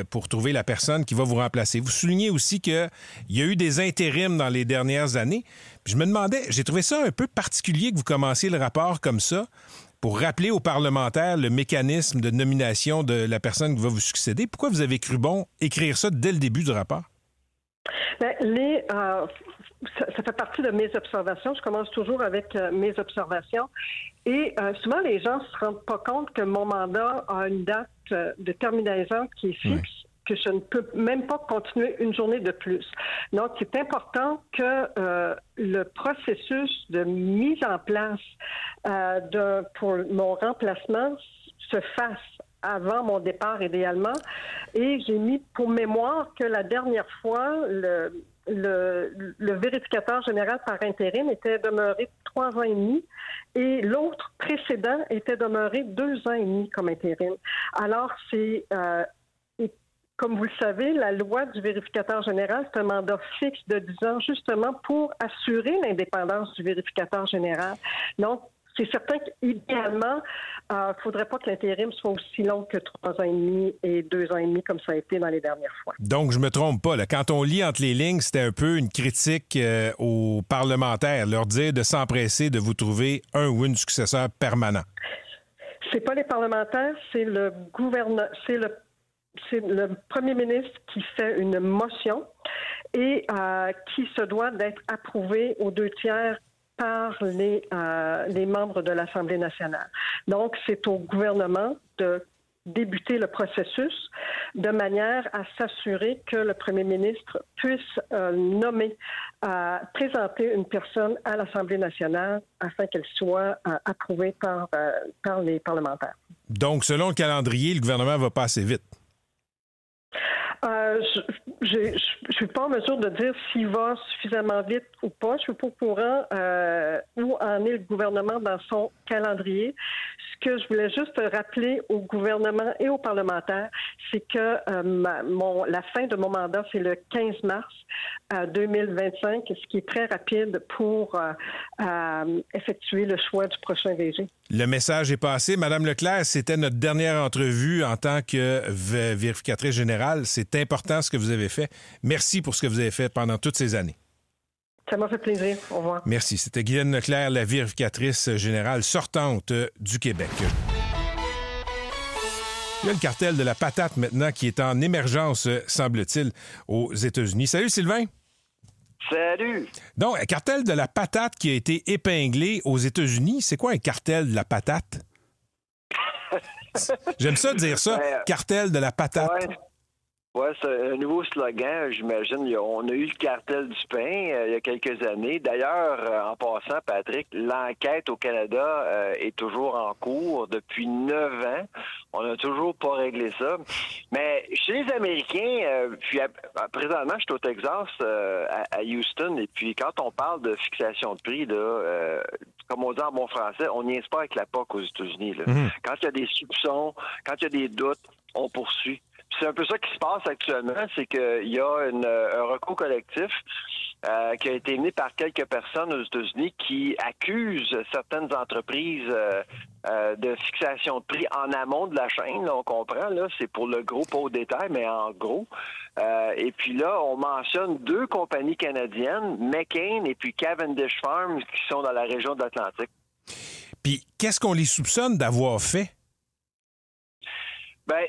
pour trouver la personne qui va vous remplacer. Vous soulignez aussi qu'il y a eu des intérims dans les dernières années. Puis je me demandais, j'ai trouvé ça un peu particulier que vous commenciez le rapport comme ça, pour rappeler aux parlementaires le mécanisme de nomination de la personne qui va vous succéder. Pourquoi vous avez cru bon écrire ça dès le début du rapport? Ça fait partie de mes observations. Je commence toujours avec mes observations. Et souvent, les gens ne se rendent pas compte que mon mandat a une date de terminaison qui est fixe. Que je ne peux même pas continuer une journée de plus. Donc, c'est important que le processus de mise en place pour mon remplacement se fasse avant mon départ, idéalement. Et j'ai mis pour mémoire que la dernière fois, le vérificateur général par intérim était demeuré 3 ans et demi et l'autre précédent était demeuré 2 ans et demi comme intérim. Alors, c'est... Comme vous le savez, la loi du vérificateur général, c'est un mandat fixe de 10 ans, justement pour assurer l'indépendance du vérificateur général. Donc, c'est certain qu'idéalement, il ne faudrait pas que l'intérim soit aussi long que 3 ans et demi et 2 ans et demi, comme ça a été dans les dernières fois. Donc, je me trompe pas. Là. Quand on lit entre les lignes, c'était un peu une critique aux parlementaires, leur dire de s'empresser de vous trouver un ou une successeur permanent. C'est pas les parlementaires, c'est le gouvernement, c'est le premier ministre qui fait une motion et qui se doit d'être approuvé aux 2 tiers par les membres de l'Assemblée nationale. Donc, c'est au gouvernement de débuter le processus de manière à s'assurer que le premier ministre puisse présenter une personne à l'Assemblée nationale afin qu'elle soit approuvée par les parlementaires. Donc, selon le calendrier, le gouvernement va pas assez vite. Je suis pas en mesure de dire s'il va suffisamment vite ou pas. Je suis pas au courant où en est le gouvernement dans son calendrier. Ce que je voulais juste rappeler au gouvernement et aux parlementaires, c'est que la fin de mon mandat, c'est le 15 mars 2025, ce qui est très rapide pour effectuer le choix du prochain VG. Le message est passé. Madame Leclerc, c'était notre dernière entrevue en tant que vérificatrice générale. C'est important ce que vous avez fait. Merci pour ce que vous avez fait pendant toutes ces années. Ça m'a fait plaisir. Au revoir. Merci. C'était Guylaine Leclerc, la vérificatrice générale sortante du Québec. Il y a le cartel de la patate maintenant qui est en émergence, semble-t-il, aux États-Unis. Salut Sylvain. Salut! Donc, un cartel de la patate qui a été épinglé aux États-Unis. C'est quoi un cartel de la patate? J'aime ça dire ça, cartel de la patate. Ouais, c'est un nouveau slogan, j'imagine. On a eu le cartel du pain il y a quelques années. D'ailleurs, en passant, Patrick, l'enquête au Canada est toujours en cours depuis 9 ans. On n'a toujours pas réglé ça. Mais chez les Américains, présentement, je suis au Texas, à Houston, et puis quand on parle de fixation de prix, là, comme on dit en bon français, on n'y est pas avec la POC aux États-Unis. Là. Quand il y a des soupçons, quand il y a des doutes, on poursuit. C'est un peu ça qui se passe actuellement, c'est qu'il y a un recours collectif qui a été mené par quelques personnes aux États-Unis qui accusent certaines entreprises de fixation de prix en amont de la chaîne. Là, on comprend, là, c'est pour le gros, pas au détail, mais en gros. Et puis là, on mentionne 2 compagnies canadiennes, McCain et puis Cavendish Farms, qui sont dans la région de l'Atlantique. Puis, qu'est-ce qu'on les soupçonne d'avoir fait? Ben,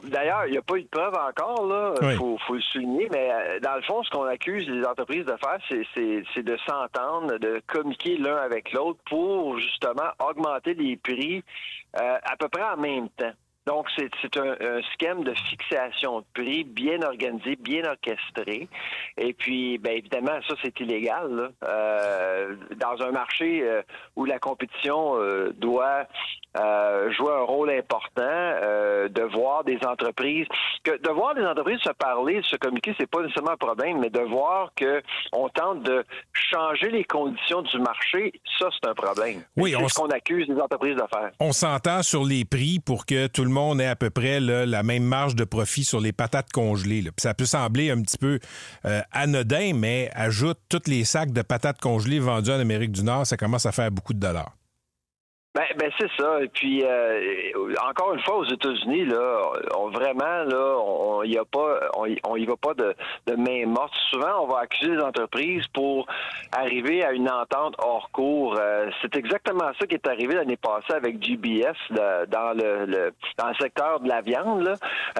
d'ailleurs, il n'y a pas eu de preuve encore, là. Oui. Faut le souligner, mais dans le fond, ce qu'on accuse les entreprises de faire, c'est de s'entendre, de communiquer l'un avec l'autre pour justement augmenter les prix à peu près en même temps. Donc, c'est un schème de fixation de prix bien organisé, bien orchestré. Et puis, bien évidemment, ça, c'est illégal, là. Dans un marché où la compétition doit jouer un rôle important, de voir des entreprises se parler, se communiquer, c'est pas nécessairement un problème, mais de voir que on tente de changer les conditions du marché, ça, c'est un problème. Oui, c'est ce qu'on accuse les entreprises de faire. On s'entend sur les prix pour que tout le monde ait à peu près là, la même marge de profit sur les patates congelées. Là. Puis ça peut sembler un petit peu anodin, mais ajoute tous les sacs de patates congelées vendus en Amérique du Nord, ça commence à faire beaucoup de dollars. Ben c'est ça. Et puis encore une fois, aux États-Unis, là, on y va pas de main morte. Souvent, on va accuser les entreprises pour arriver à une entente hors cours. C'est exactement ça qui est arrivé l'année passée avec GBS dans le secteur de la viande. Là.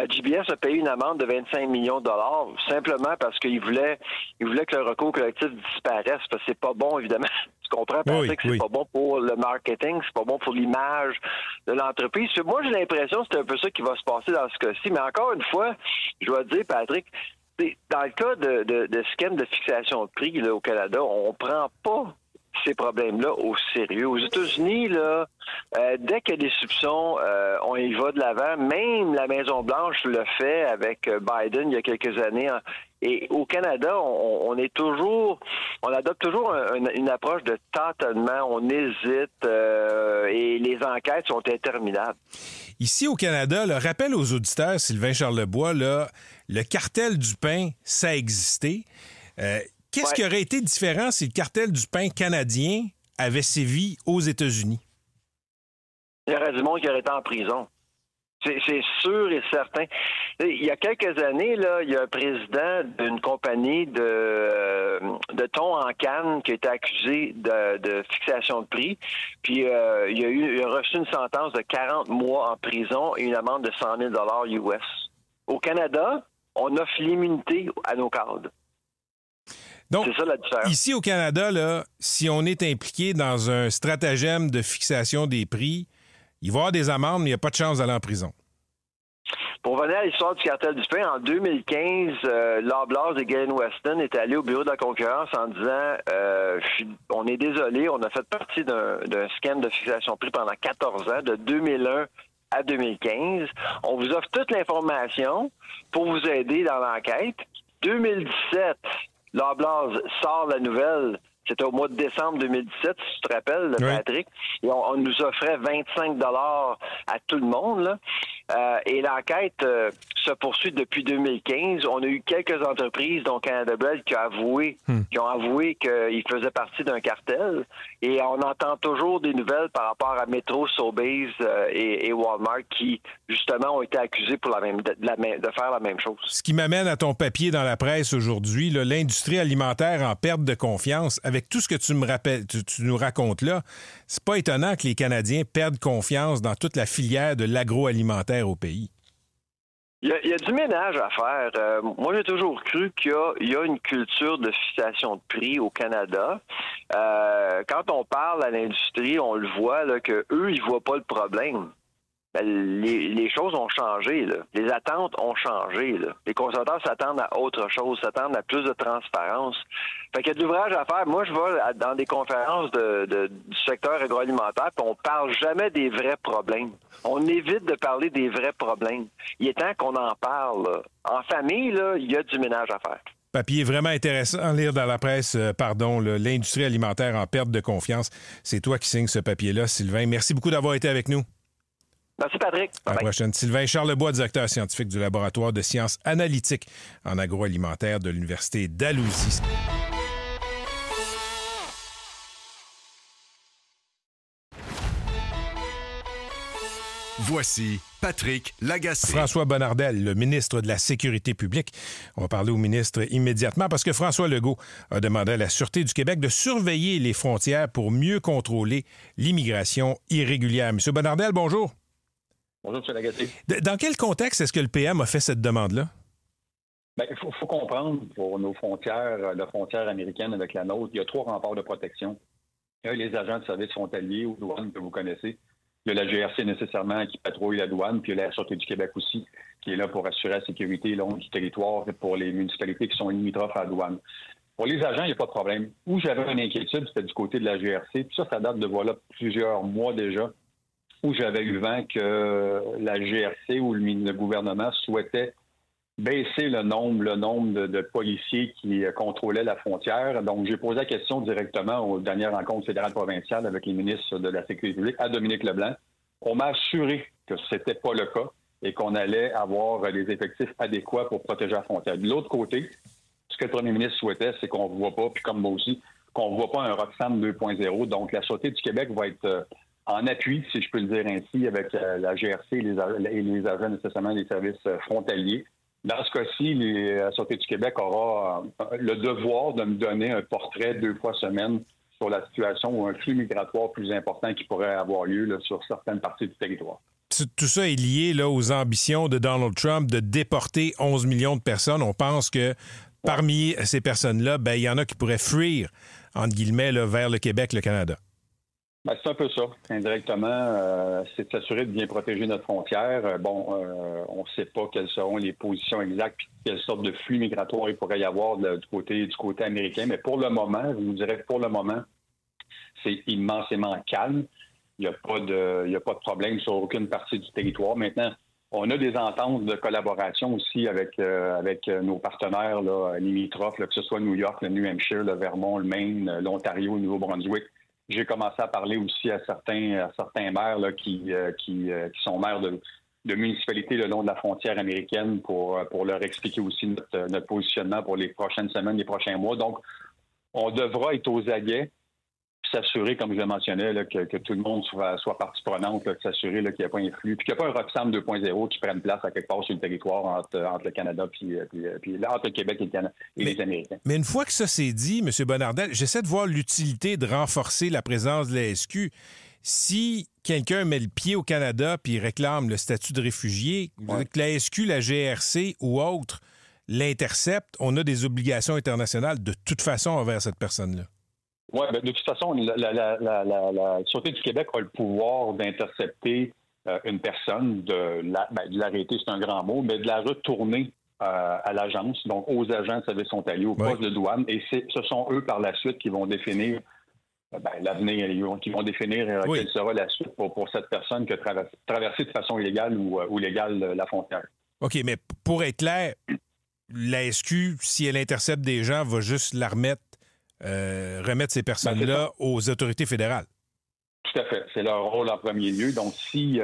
GBS a payé une amende de 25 millions de dollars simplement parce qu'il voulait que le recours collectif disparaisse. Parce que c'est pas bon, évidemment. Tu comprends, Patrick, que c'est pas bon pour le marketing, c'est pas bon pour l'image de l'entreprise. Moi, j'ai l'impression que c'est un peu ça qui va se passer dans ce cas-ci. Mais encore une fois, je dois te dire, Patrick, dans le cas de schème de fixation de prix là, au Canada, on prend pas ces problèmes-là au sérieux. Aux États-Unis, là, dès qu'il y a des soupçons, on y va de l'avant. Même la Maison-Blanche le fait avec Biden il y a quelques années. Et au Canada, on adopte toujours une approche de tâtonnement. On hésite et les enquêtes sont interminables. Ici au Canada, le rappel aux auditeurs, Sylvain Charlebois, là, le cartel du pain, ça a existé. Qu'est-ce qui aurait été différent si le cartel du pain canadien avait sévi aux États-Unis? Il y aurait du monde qui aurait été en prison. C'est sûr et certain. Il y a quelques années, là, il y a un président d'une compagnie de thon en canne qui a été accusé de fixation de prix. Puis il a reçu une sentence de 40 mois en prison et une amende de 100 000 US. Au Canada, on offre l'immunité à nos cadres. Donc, c'est ça la différence. Ici au Canada, là, si on est impliqué dans un stratagème de fixation des prix, il va y avoir des amendes, mais il n'y a pas de chance d'aller en prison. Pour revenir à l'histoire du cartel du pain, en 2015, Loblaws et Galen Weston étaient allés au bureau de la concurrence en disant on est désolé, on a fait partie d'un scam de fixation de prix pendant 14 ans, de 2001 à 2015. On vous offre toute l'information pour vous aider dans l'enquête. 2017, Loblaws sort la nouvelle. C'était au mois de décembre 2017, si tu te rappelles, Patrick. Et on nous offrait 25 $ à tout le monde, là. Et l'enquête se poursuit depuis 2015. On a eu quelques entreprises, dont Canada Bread, qui ont avoué qu'ils faisaient partie d'un cartel. Et on entend toujours des nouvelles par rapport à Metro, Sobeys et Walmart qui, justement, ont été accusés pour de faire la même chose. Ce qui m'amène à ton papier dans la presse aujourd'hui, là, l'industrie alimentaire en perte de confiance. Avec tout ce que tu nous racontes là, c'est pas étonnant que les Canadiens perdent confiance dans toute la filière de l'agroalimentaire au pays. Il y a du ménage à faire. Moi, j'ai toujours cru qu'il y a une culture de fixation de prix au Canada. Quand on parle à l'industrie, on le voit là, que eux, ils voient pas le problème. Les choses ont changé, là. Les attentes ont changé, là. Les consommateurs s'attendent à autre chose, s'attendent à plus de transparence. Fait qu'il y a de l'ouvrage à faire. Moi, je vais dans des conférences du secteur agroalimentaire, puis on parle jamais des vrais problèmes. On évite de parler des vrais problèmes. Il est temps qu'on en parle, là. En famille, là, il y a du ménage à faire. Papier vraiment intéressant à lire dans la presse, l'industrie alimentaire en perte de confiance. C'est toi qui signes ce papier-là, Sylvain. Merci beaucoup d'avoir été avec nous. Merci, Patrick. À la prochaine. Sylvain Charlebois, directeur scientifique du laboratoire de sciences analytiques en agroalimentaire de l'Université Dalhousie. Voici Patrick Lagacé. François Bonnardel, le ministre de la Sécurité publique. On va parler au ministre immédiatement parce que François Legault a demandé à la Sûreté du Québec de surveiller les frontières pour mieux contrôler l'immigration irrégulière. Monsieur Bonnardel, bonjour. Bonjour, M. Lagacé. Dans quel contexte est-ce que le PM a fait cette demande-là? Bien, il faut comprendre, pour nos frontières, la frontière américaine avec la nôtre, il y a 3 remparts de protection. Il y a les agents de services frontaliers ou douanes que vous connaissez. Il y a la GRC nécessairement qui patrouille la douane, puis il y a la Sûreté du Québec aussi, qui est là pour assurer la sécurité le long du territoire et pour les municipalités qui sont limitrophes à la douane. Pour les agents, il n'y a pas de problème. Où j'avais une inquiétude, c'était du côté de la GRC. Puis ça date de plusieurs mois déjà, où j'avais eu vent que la GRC ou le gouvernement souhaitait baisser le nombre de policiers qui contrôlaient la frontière. Donc, j'ai posé la question directement aux dernières rencontres fédérales provinciales avec les ministres de la Sécurité publique à Dominique Leblanc. On m'a assuré que c'était pas le cas et qu'on allait avoir les effectifs adéquats pour protéger la frontière. De l'autre côté, ce que le premier ministre souhaitait, c'est qu'on ne voit pas, puis comme moi aussi, qu'on ne voit pas un Roxham 2.0. Donc, la Sûreté du Québec va être en appui, si je peux le dire ainsi, avec la GRC et les agents nécessairement des services frontaliers. Dans ce cas-ci, la Sûreté du Québec aura le devoir de me donner un portrait 2 fois semaine sur la situation ou un flux migratoire plus important qui pourrait avoir lieu là, sur certaines parties du territoire. Tout ça est lié là, aux ambitions de Donald Trump de déporter 11 millions de personnes. On pense que parmi ces personnes-là, il y en a qui pourraient fuir, entre guillemets, là, vers le Québec, le Canada. Ben, c'est un peu ça. Indirectement, c'est de s'assurer de bien protéger notre frontière. On ne sait pas quelles seront les positions exactes et quelle sorte de flux migratoire il pourrait y avoir du côté américain. Mais pour le moment, je vous dirais que pour le moment, c'est immensément calme. Il n'y a pas de problème sur aucune partie du territoire. Maintenant, on a des ententes de collaboration aussi avec nos partenaires là, limitrophes, là, que ce soit New York, le New Hampshire, le Vermont, le Maine, l'Ontario, le Nouveau-Brunswick. J'ai commencé à parler aussi à certains maires là, qui sont maires de municipalités le long de la frontière américaine pour leur expliquer aussi notre positionnement pour les prochaines semaines, les prochains mois. Donc, on devra être aux aguets, s'assurer, comme je le mentionnais, là, que tout le monde soit partie prenante, là, s'assurer là, qu'il n'y a pas un flux, puis qu'il n'y a pas un Roxham 2.0 qui prenne place à quelque part sur le territoire entre le Canada puis entre le Québec et le Canada et les Américains. Mais une fois que ça c'est dit, M. Bonnardel, j'essaie de voir l'utilité de renforcer la présence de la SQ. Si quelqu'un met le pied au Canada puis réclame le statut de réfugié, que la SQ, la GRC ou autre l'intercepte, on a des obligations internationales de toute façon envers cette personne-là. Oui, de toute façon, la Sûreté du Québec a le pouvoir d'intercepter une personne, de l'arrêter, c'est un grand mot, mais de la retourner à l'agence, donc aux agents de services frontaliers, aux postes de douane, et ce sont eux par la suite qui vont définir l'avenir, qui vont définir quelle sera la suite pour cette personne qui a traversé de façon illégale ou légale la frontière. OK, mais pour être clair, la SQ, si elle intercepte des gens, va juste la remettre ces personnes-là aux autorités fédérales. Tout à fait. C'est leur rôle en premier lieu. Donc, si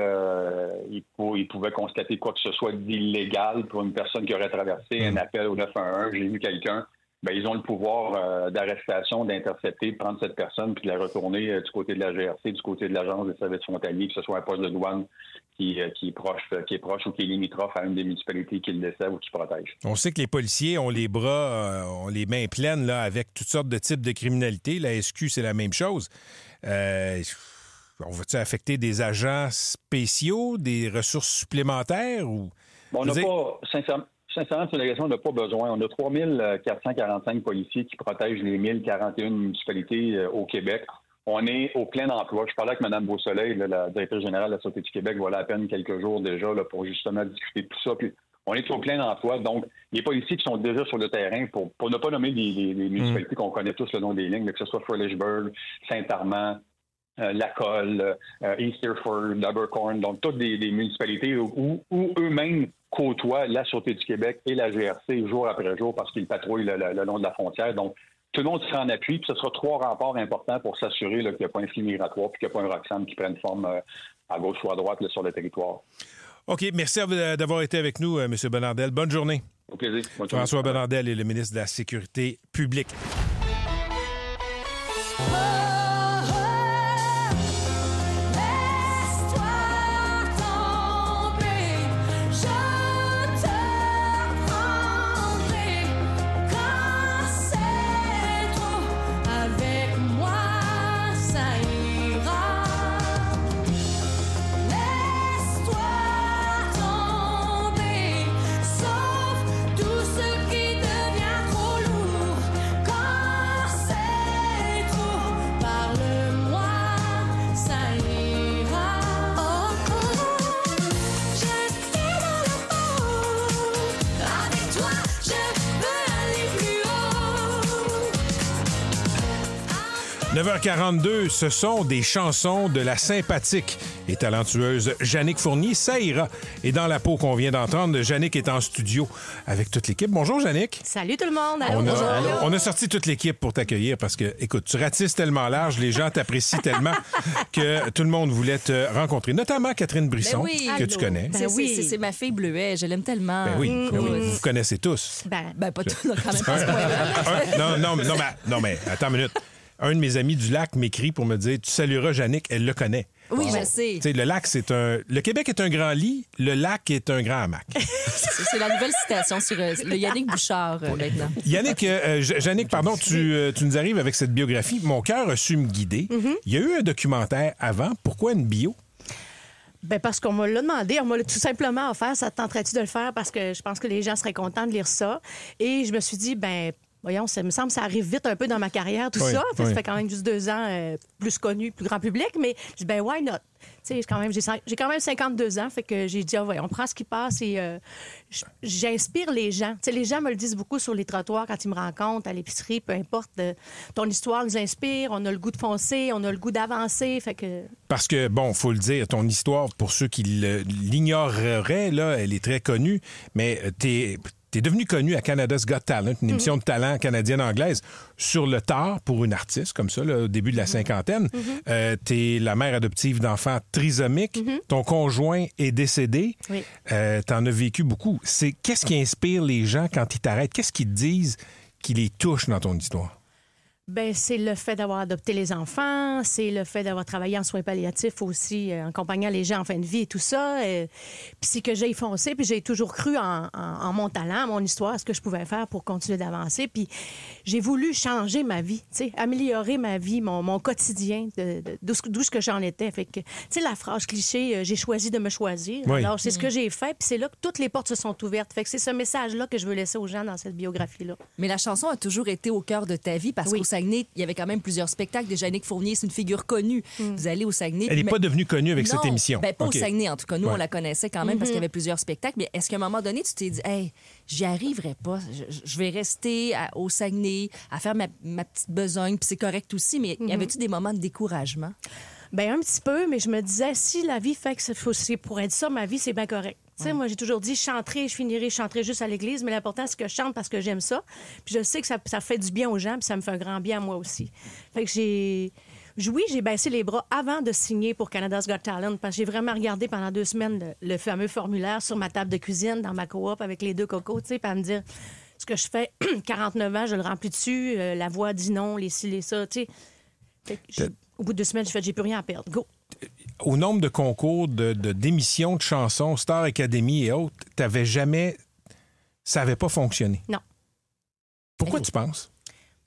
ils pouvaient constater quoi que ce soit d'illégal pour une personne qui aurait traversé un appel au 911, j'ai vu quelqu'un, ils ont le pouvoir d'arrestation, d'intercepter, de prendre cette personne puis de la retourner du côté de la GRC, du côté de l'Agence des services frontaliers, que ce soit un poste de douane qui est proche ou qui est limitrophe à une des municipalités qui le desservent ou qui protège. On sait que les policiers ont les bras, ont les mains pleines là, avec toutes sortes de types de criminalité. La SQ, c'est la même chose. On va-tu affecter des agents spéciaux, des ressources supplémentaires? Ou... On n'a pas, sincèrement, c'est une question, on n'a pas besoin. On a 3445 policiers qui protègent les 1041 municipalités au Québec. On est au plein emploi. Je parlais avec Mme Beausoleil, la directrice générale de la Sûreté du Québec, voilà à peine quelques jours déjà là, pour justement discuter de tout ça. Puis on est au plein emploi. Donc, les policiers qui sont déjà sur le terrain, pour ne pas nommer des municipalités qu'on connaît tous le nom des lignes, que ce soit Fredericksburg, Saint-Armand, Lacolle, East Hereford, Abercorn, donc toutes des municipalités où eux-mêmes côtoient la Sûreté du Québec et la GRC jour après jour parce qu'ils patrouillent le long de la frontière. Donc, tout le monde sera en appui, puis ce sera 3 remparts importants pour s'assurer qu'il n'y a pas un flux migratoire puis qu'il n'y a pas un Roxham qui prenne forme à gauche ou à droite sur le territoire. OK. Merci d'avoir été avec nous, M. Bonnardel. Bonne journée. Au plaisir. François Bonnardel est le ministre de la Sécurité publique. « 9h42, ce sont des chansons de la sympathique et talentueuse Jannick Fournier. Ça ira. Et dans la peau qu'on vient d'entendre, Jannick est en studio avec toute l'équipe. Bonjour, Jannick. Salut tout le monde. Allô, on a sorti toute l'équipe pour t'accueillir parce que, écoute, tu ratisses tellement large, les gens t'apprécient tellement que tout le monde voulait te rencontrer. Notamment Catherine Brisson, que tu connais. C'est ma fille bleuet. Je l'aime tellement. Vous connaissez tous. Ben pas tous, quand même pas ce point-là. Non, mais attends une minute. Un de mes amis du lac m'écrit pour me dire « Tu salueras Jannick, elle le connaît. » Oui, je sais. Le lac, le Québec est un grand lit, le lac est un grand hamac. C'est la nouvelle citation sur le Yannick Bouchard maintenant. Jannick, pardon, tu nous arrives avec cette biographie. Mon cœur a su me guider. Il y a eu un documentaire avant. Pourquoi une bio? Ben parce qu'on me l'a demandé. On m'a tout simplement offert. Ça te tenterait-tu de le faire? Parce que je pense que les gens seraient contents de lire ça. Et je me suis dit, voyons, ça me semble que ça arrive vite un peu dans ma carrière, tout ça. Ça fait quand même juste 2 ans plus connu, plus grand public. Mais je dis, why not? J'ai quand même 52 ans, fait que j'ai dit, on prend ce qui passe et j'inspire les gens. Les gens me le disent beaucoup sur les trottoirs quand ils me rencontrent, à l'épicerie, peu importe. Ton histoire nous inspire, on a le goût de foncer, on a le goût d'avancer. Fait que... Parce que, faut le dire, ton histoire, pour ceux qui l'ignoreraient, là, elle est très connue, mais T'es devenu connu à Canada's Got Talent, une émission de talent canadienne-anglaise, sur le tard pour une artiste, comme ça, là, au début de la cinquantaine. T'es la mère adoptive d'enfants trisomiques. Ton conjoint est décédé. Oui. T'en as vécu beaucoup. Qu'est-ce qui inspire les gens quand ils t'arrêtent? Qu'est-ce qu'ils te disent qui les touche dans ton histoire? Ben, c'est le fait d'avoir adopté les enfants, c'est le fait d'avoir travaillé en soins palliatifs aussi, en accompagnant les gens en fin de vie et tout ça. Puis c'est que j'ai foncé, puis j'ai toujours cru en mon talent, mon histoire, ce que je pouvais faire pour continuer d'avancer. Puis j'ai voulu changer ma vie, améliorer ma vie, mon quotidien, d'où ce que j'en étais. Fait que, tu sais, la phrase cliché, j'ai choisi de me choisir. Oui. Alors, c'est ce que j'ai fait, puis c'est là que toutes les portes se sont ouvertes. Fait que c'est ce message-là que je veux laisser aux gens dans cette biographie-là. Mais la chanson a toujours été au cœur de ta vie parce qu'au Saguenay, il y avait quand même plusieurs spectacles. Déjà, Annick Fournier, c'est une figure connue. Vous allez au Saguenay. Elle n'est pas devenue connue avec cette émission. Ben, pas OK. au Saguenay, en tout cas. Nous, on la connaissait quand même parce qu'il y avait plusieurs spectacles. Mais est-ce qu'à un moment donné, tu t'es dit, hey, j'y arriverai pas. Je vais rester au Saguenay à faire ma petite besogne, puis c'est correct aussi. Mais y avait-tu des moments de découragement? Bien, un petit peu, mais je me disais, si la vie fait que c'est pour être ça, ma vie, c'est bien correct. Tu sais, moi, j'ai toujours dit, je chanterai juste à l'église, mais l'important, c'est que je chante parce que j'aime ça. Puis je sais que ça fait du bien aux gens, puis ça me fait un grand bien à moi aussi. Fait que j'ai baissé les bras avant de signer pour Canada's Got Talent, parce que j'ai vraiment regardé pendant 2 semaines le fameux formulaire sur ma table de cuisine, dans ma coop, avec les 2 cocos, tu sais, puis à me dire, ce que je fais, 49 ans, je le remplis dessus, la voix dit non, les ci, les ça, tu sais. Fait que au bout de 2 semaines, j'ai plus rien à perdre. Go! Au nombre de concours, d'émissions de chansons, Star Academy et autres, t'avais jamais... Ça n'avait pas fonctionné. Non. Pourquoi tu penses?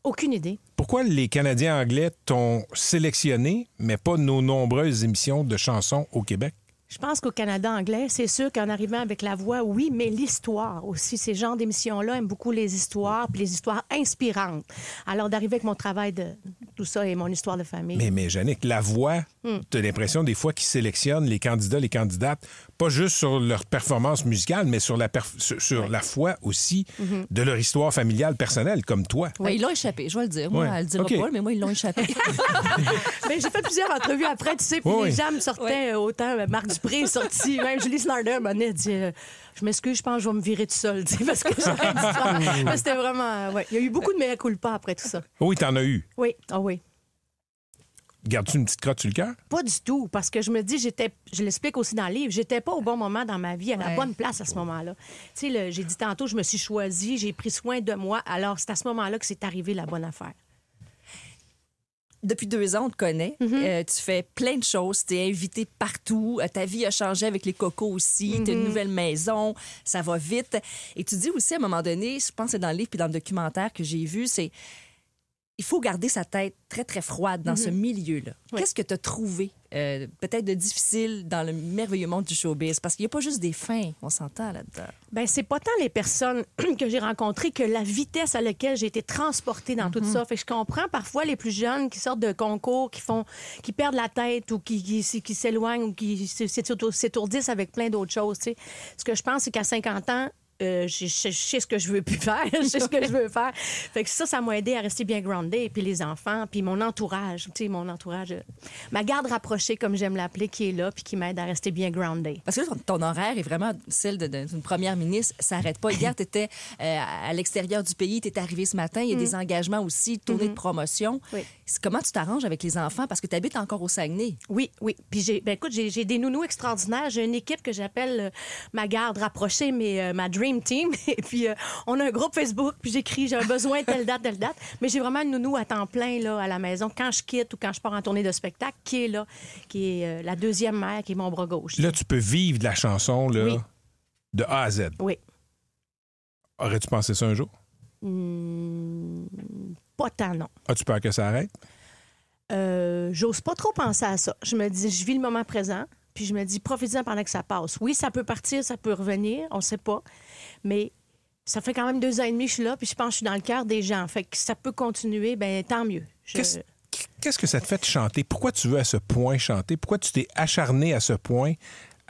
Aucune idée. Pourquoi les Canadiens anglais t'ont sélectionné, mais pas nos nombreuses émissions de chansons au Québec? Je pense qu'au Canada anglais, c'est sûr qu'en arrivant avec la voix, oui, mais l'histoire aussi. Ces genres d'émissions-là aiment beaucoup les histoires, puis les histoires inspirantes. Alors, d'arriver avec mon travail de tout ça et mon histoire de famille. Mais Jannick, la voix, t'as l'impression des fois qu'ils sélectionnent les candidats, les candidates, pas juste sur leur performance musicale, mais sur la foi aussi de leur histoire familiale personnelle, comme toi. Oui. Ben, ils l'ont échappé, je vais le dire. Moi, elle le dira pas, mais moi, ils l'ont échappé. Ben, j'ai fait plusieurs entrevues après, tu sais, puis les gens me sortaient autant. Marc Dupré est sorti, même Julie Snyder m'a dit je m'excuse, je pense que je vais me virer tout seul, parce que j'arrête de faire. Mais c'était vraiment... Il y a eu beaucoup de mea culpa après tout ça. Oui, t'en as eu. Oui, oui. Gardes-tu une petite crotte sur le cœur? Pas du tout, parce que je me dis, je l'explique aussi dans le livre, j'étais pas au bon moment dans ma vie, à la bonne place à ce moment-là. Tu sais, j'ai dit tantôt, je me suis choisie, j'ai pris soin de moi, alors c'est à ce moment-là que c'est arrivé la bonne affaire. Depuis 2 ans, on te connaît. Tu fais plein de choses. Tu es invité partout. Ta vie a changé avec les cocos aussi. Tu as une nouvelle maison. Ça va vite. Et tu dis aussi, à un moment donné, je pense que c'est dans le livre puis dans le documentaire que j'ai vu, c'est il faut garder sa tête très, très froide dans ce milieu-là. Oui. Qu'est-ce que tu as trouvé peut-être de difficile dans le merveilleux monde du showbiz? Parce qu'il n'y a pas juste des fins, on s'entend là-dedans. Bien, c'est pas tant les personnes que j'ai rencontrées que la vitesse à laquelle j'ai été transportée dans tout ça. Fait que je comprends parfois les plus jeunes qui sortent de concours, qui perdent la tête ou qui s'éloignent ou qui s'étourdissent avec plein d'autres choses. T'sais. Ce que je pense, c'est qu'à 50 ans, je sais ce que je veux plus faire, je sais ce que je veux faire. Fait que ça m'a aidé à rester bien groundée. Puis les enfants, puis mon entourage, ma garde rapprochée, comme j'aime l'appeler, qui est là, puis qui m'aide à rester bien groundée. Parce que là, ton horaire est vraiment celle d'une première ministre. Ça n'arrête pas. Hier, tu étais à l'extérieur du pays, tu es arrivé ce matin. Il y a des engagements aussi, tournée de promotion. Oui. Comment tu t'arranges avec les enfants? Parce que tu habites encore au Saguenay. Oui. Puis j'ai des nounous extraordinaires. J'ai une équipe que j'appelle ma garde rapprochée, mais ma Dream Team. Et puis, on a un groupe Facebook, puis j'écris, j'ai un besoin telle date. Mais j'ai vraiment une nounou à temps plein là, à la maison, quand je quitte ou quand je pars en tournée de spectacle, qui est là, qui est la deuxième mère, qui est mon bras gauche. Là, tu peux vivre de la chanson là, de A à Z. Oui. Aurais-tu pensé ça un jour? Pas tant, non. As-tu peur que ça arrête? J'ose pas trop penser à ça. Je me dis, je vis le moment présent. Puis je me dis, profite-en pendant que ça passe. Oui, ça peut partir, ça peut revenir, on ne sait pas. Mais ça fait quand même 2 ans et demi que je suis là, puis je pense que je suis dans le cœur des gens. Fait que ça peut continuer, bien, tant mieux. Qu'est-ce que ça te fait de chanter? Pourquoi tu veux à ce point chanter? Pourquoi tu t'es acharné à ce point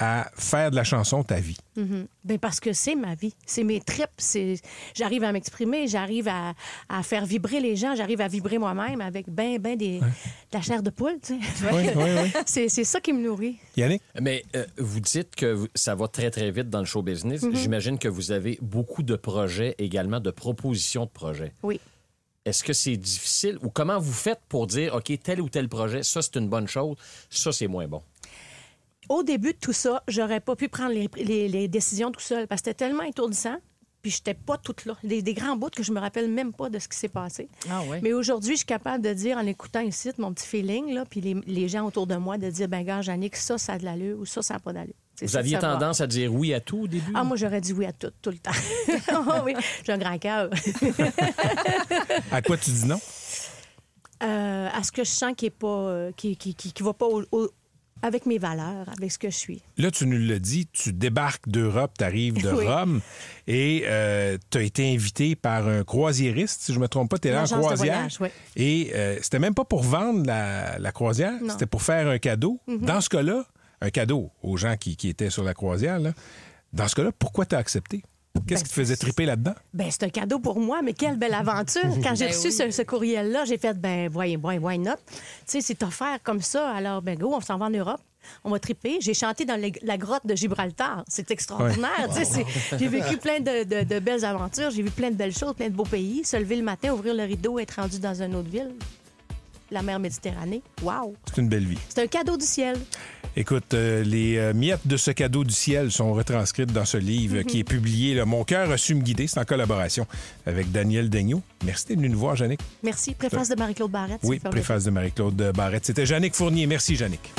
à faire de la chanson ta vie? Bien, parce que c'est ma vie. C'est mes tripes. J'arrive à m'exprimer, j'arrive à faire vibrer les gens, j'arrive à vibrer moi-même avec de la chair de poule. Tu sais. Oui. C'est ça qui me nourrit. Yannick? Mais vous dites que ça va très, très vite dans le show business. J'imagine que vous avez beaucoup de projets également, de propositions de projets. Oui. Est-ce que c'est difficile ou comment vous faites pour dire, OK, tel ou tel projet, ça, c'est une bonne chose, ça, c'est moins bon? Au début de tout ça, j'aurais pas pu prendre les décisions tout seul parce que c'était tellement étourdissant. puis j'étais pas toute là. Des grands bouts que je me rappelle même pas de ce qui s'est passé. Ah ouais. Mais aujourd'hui, je suis capable de dire, en écoutant ici, mon petit feeling, là, puis les gens autour de moi, de dire, ben gars, Jannick, ça a de l'allure ou ça n'a pas d'allure. Vous aviez tendance à dire oui à tout au début? Ah, moi, j'aurais dit oui à tout le temps. Oh, oui, j'ai un grand cœur. À quoi tu dis non? À ce que je sens qui est pas, qui va pas avec mes valeurs, avec ce que je suis. Là, tu nous l'as dit, tu débarques d'Europe, tu arrives de Oui. Rome et tu as été invité par un croisiériste, si je ne me trompe pas, tu es là en L'agence de croisière. voyage, oui. Et c'était même pas pour vendre la croisière, Non. c'était pour faire un cadeau. Dans ce cas-là, un cadeau aux gens qui étaient sur la croisière, là. Dans ce cas-là, pourquoi tu as accepté? Qu'est-ce qui te faisait triper là-dedans? Ben c'est un cadeau pour moi, mais quelle belle aventure. Quand j'ai reçu ce courriel-là, j'ai fait, why not? Tu sais, c'est offert comme ça, alors, go, on s'en va en Europe. On va triper. J'ai chanté dans la grotte de Gibraltar. C'est extraordinaire. Ouais. Tu sais, j'ai vécu plein de belles aventures. J'ai vu plein de belles choses, plein de beaux pays. Se lever le matin, ouvrir le rideau, être rendu dans une autre ville. La mer Méditerranée. Wow! C'est une belle vie. C'est un cadeau du ciel. Écoute, les miettes de ce cadeau du ciel sont retranscrites dans ce livre qui est publié, là, Mon cœur a su me guider. C'est en collaboration avec Daniel Daigneault. Merci d'être venu nous voir, Jannick. Merci. Préface de Marie-Claude Barrette. Oui, préface de Marie-Claude Barrette. C'était Jannick Fournier. Merci, Jannick.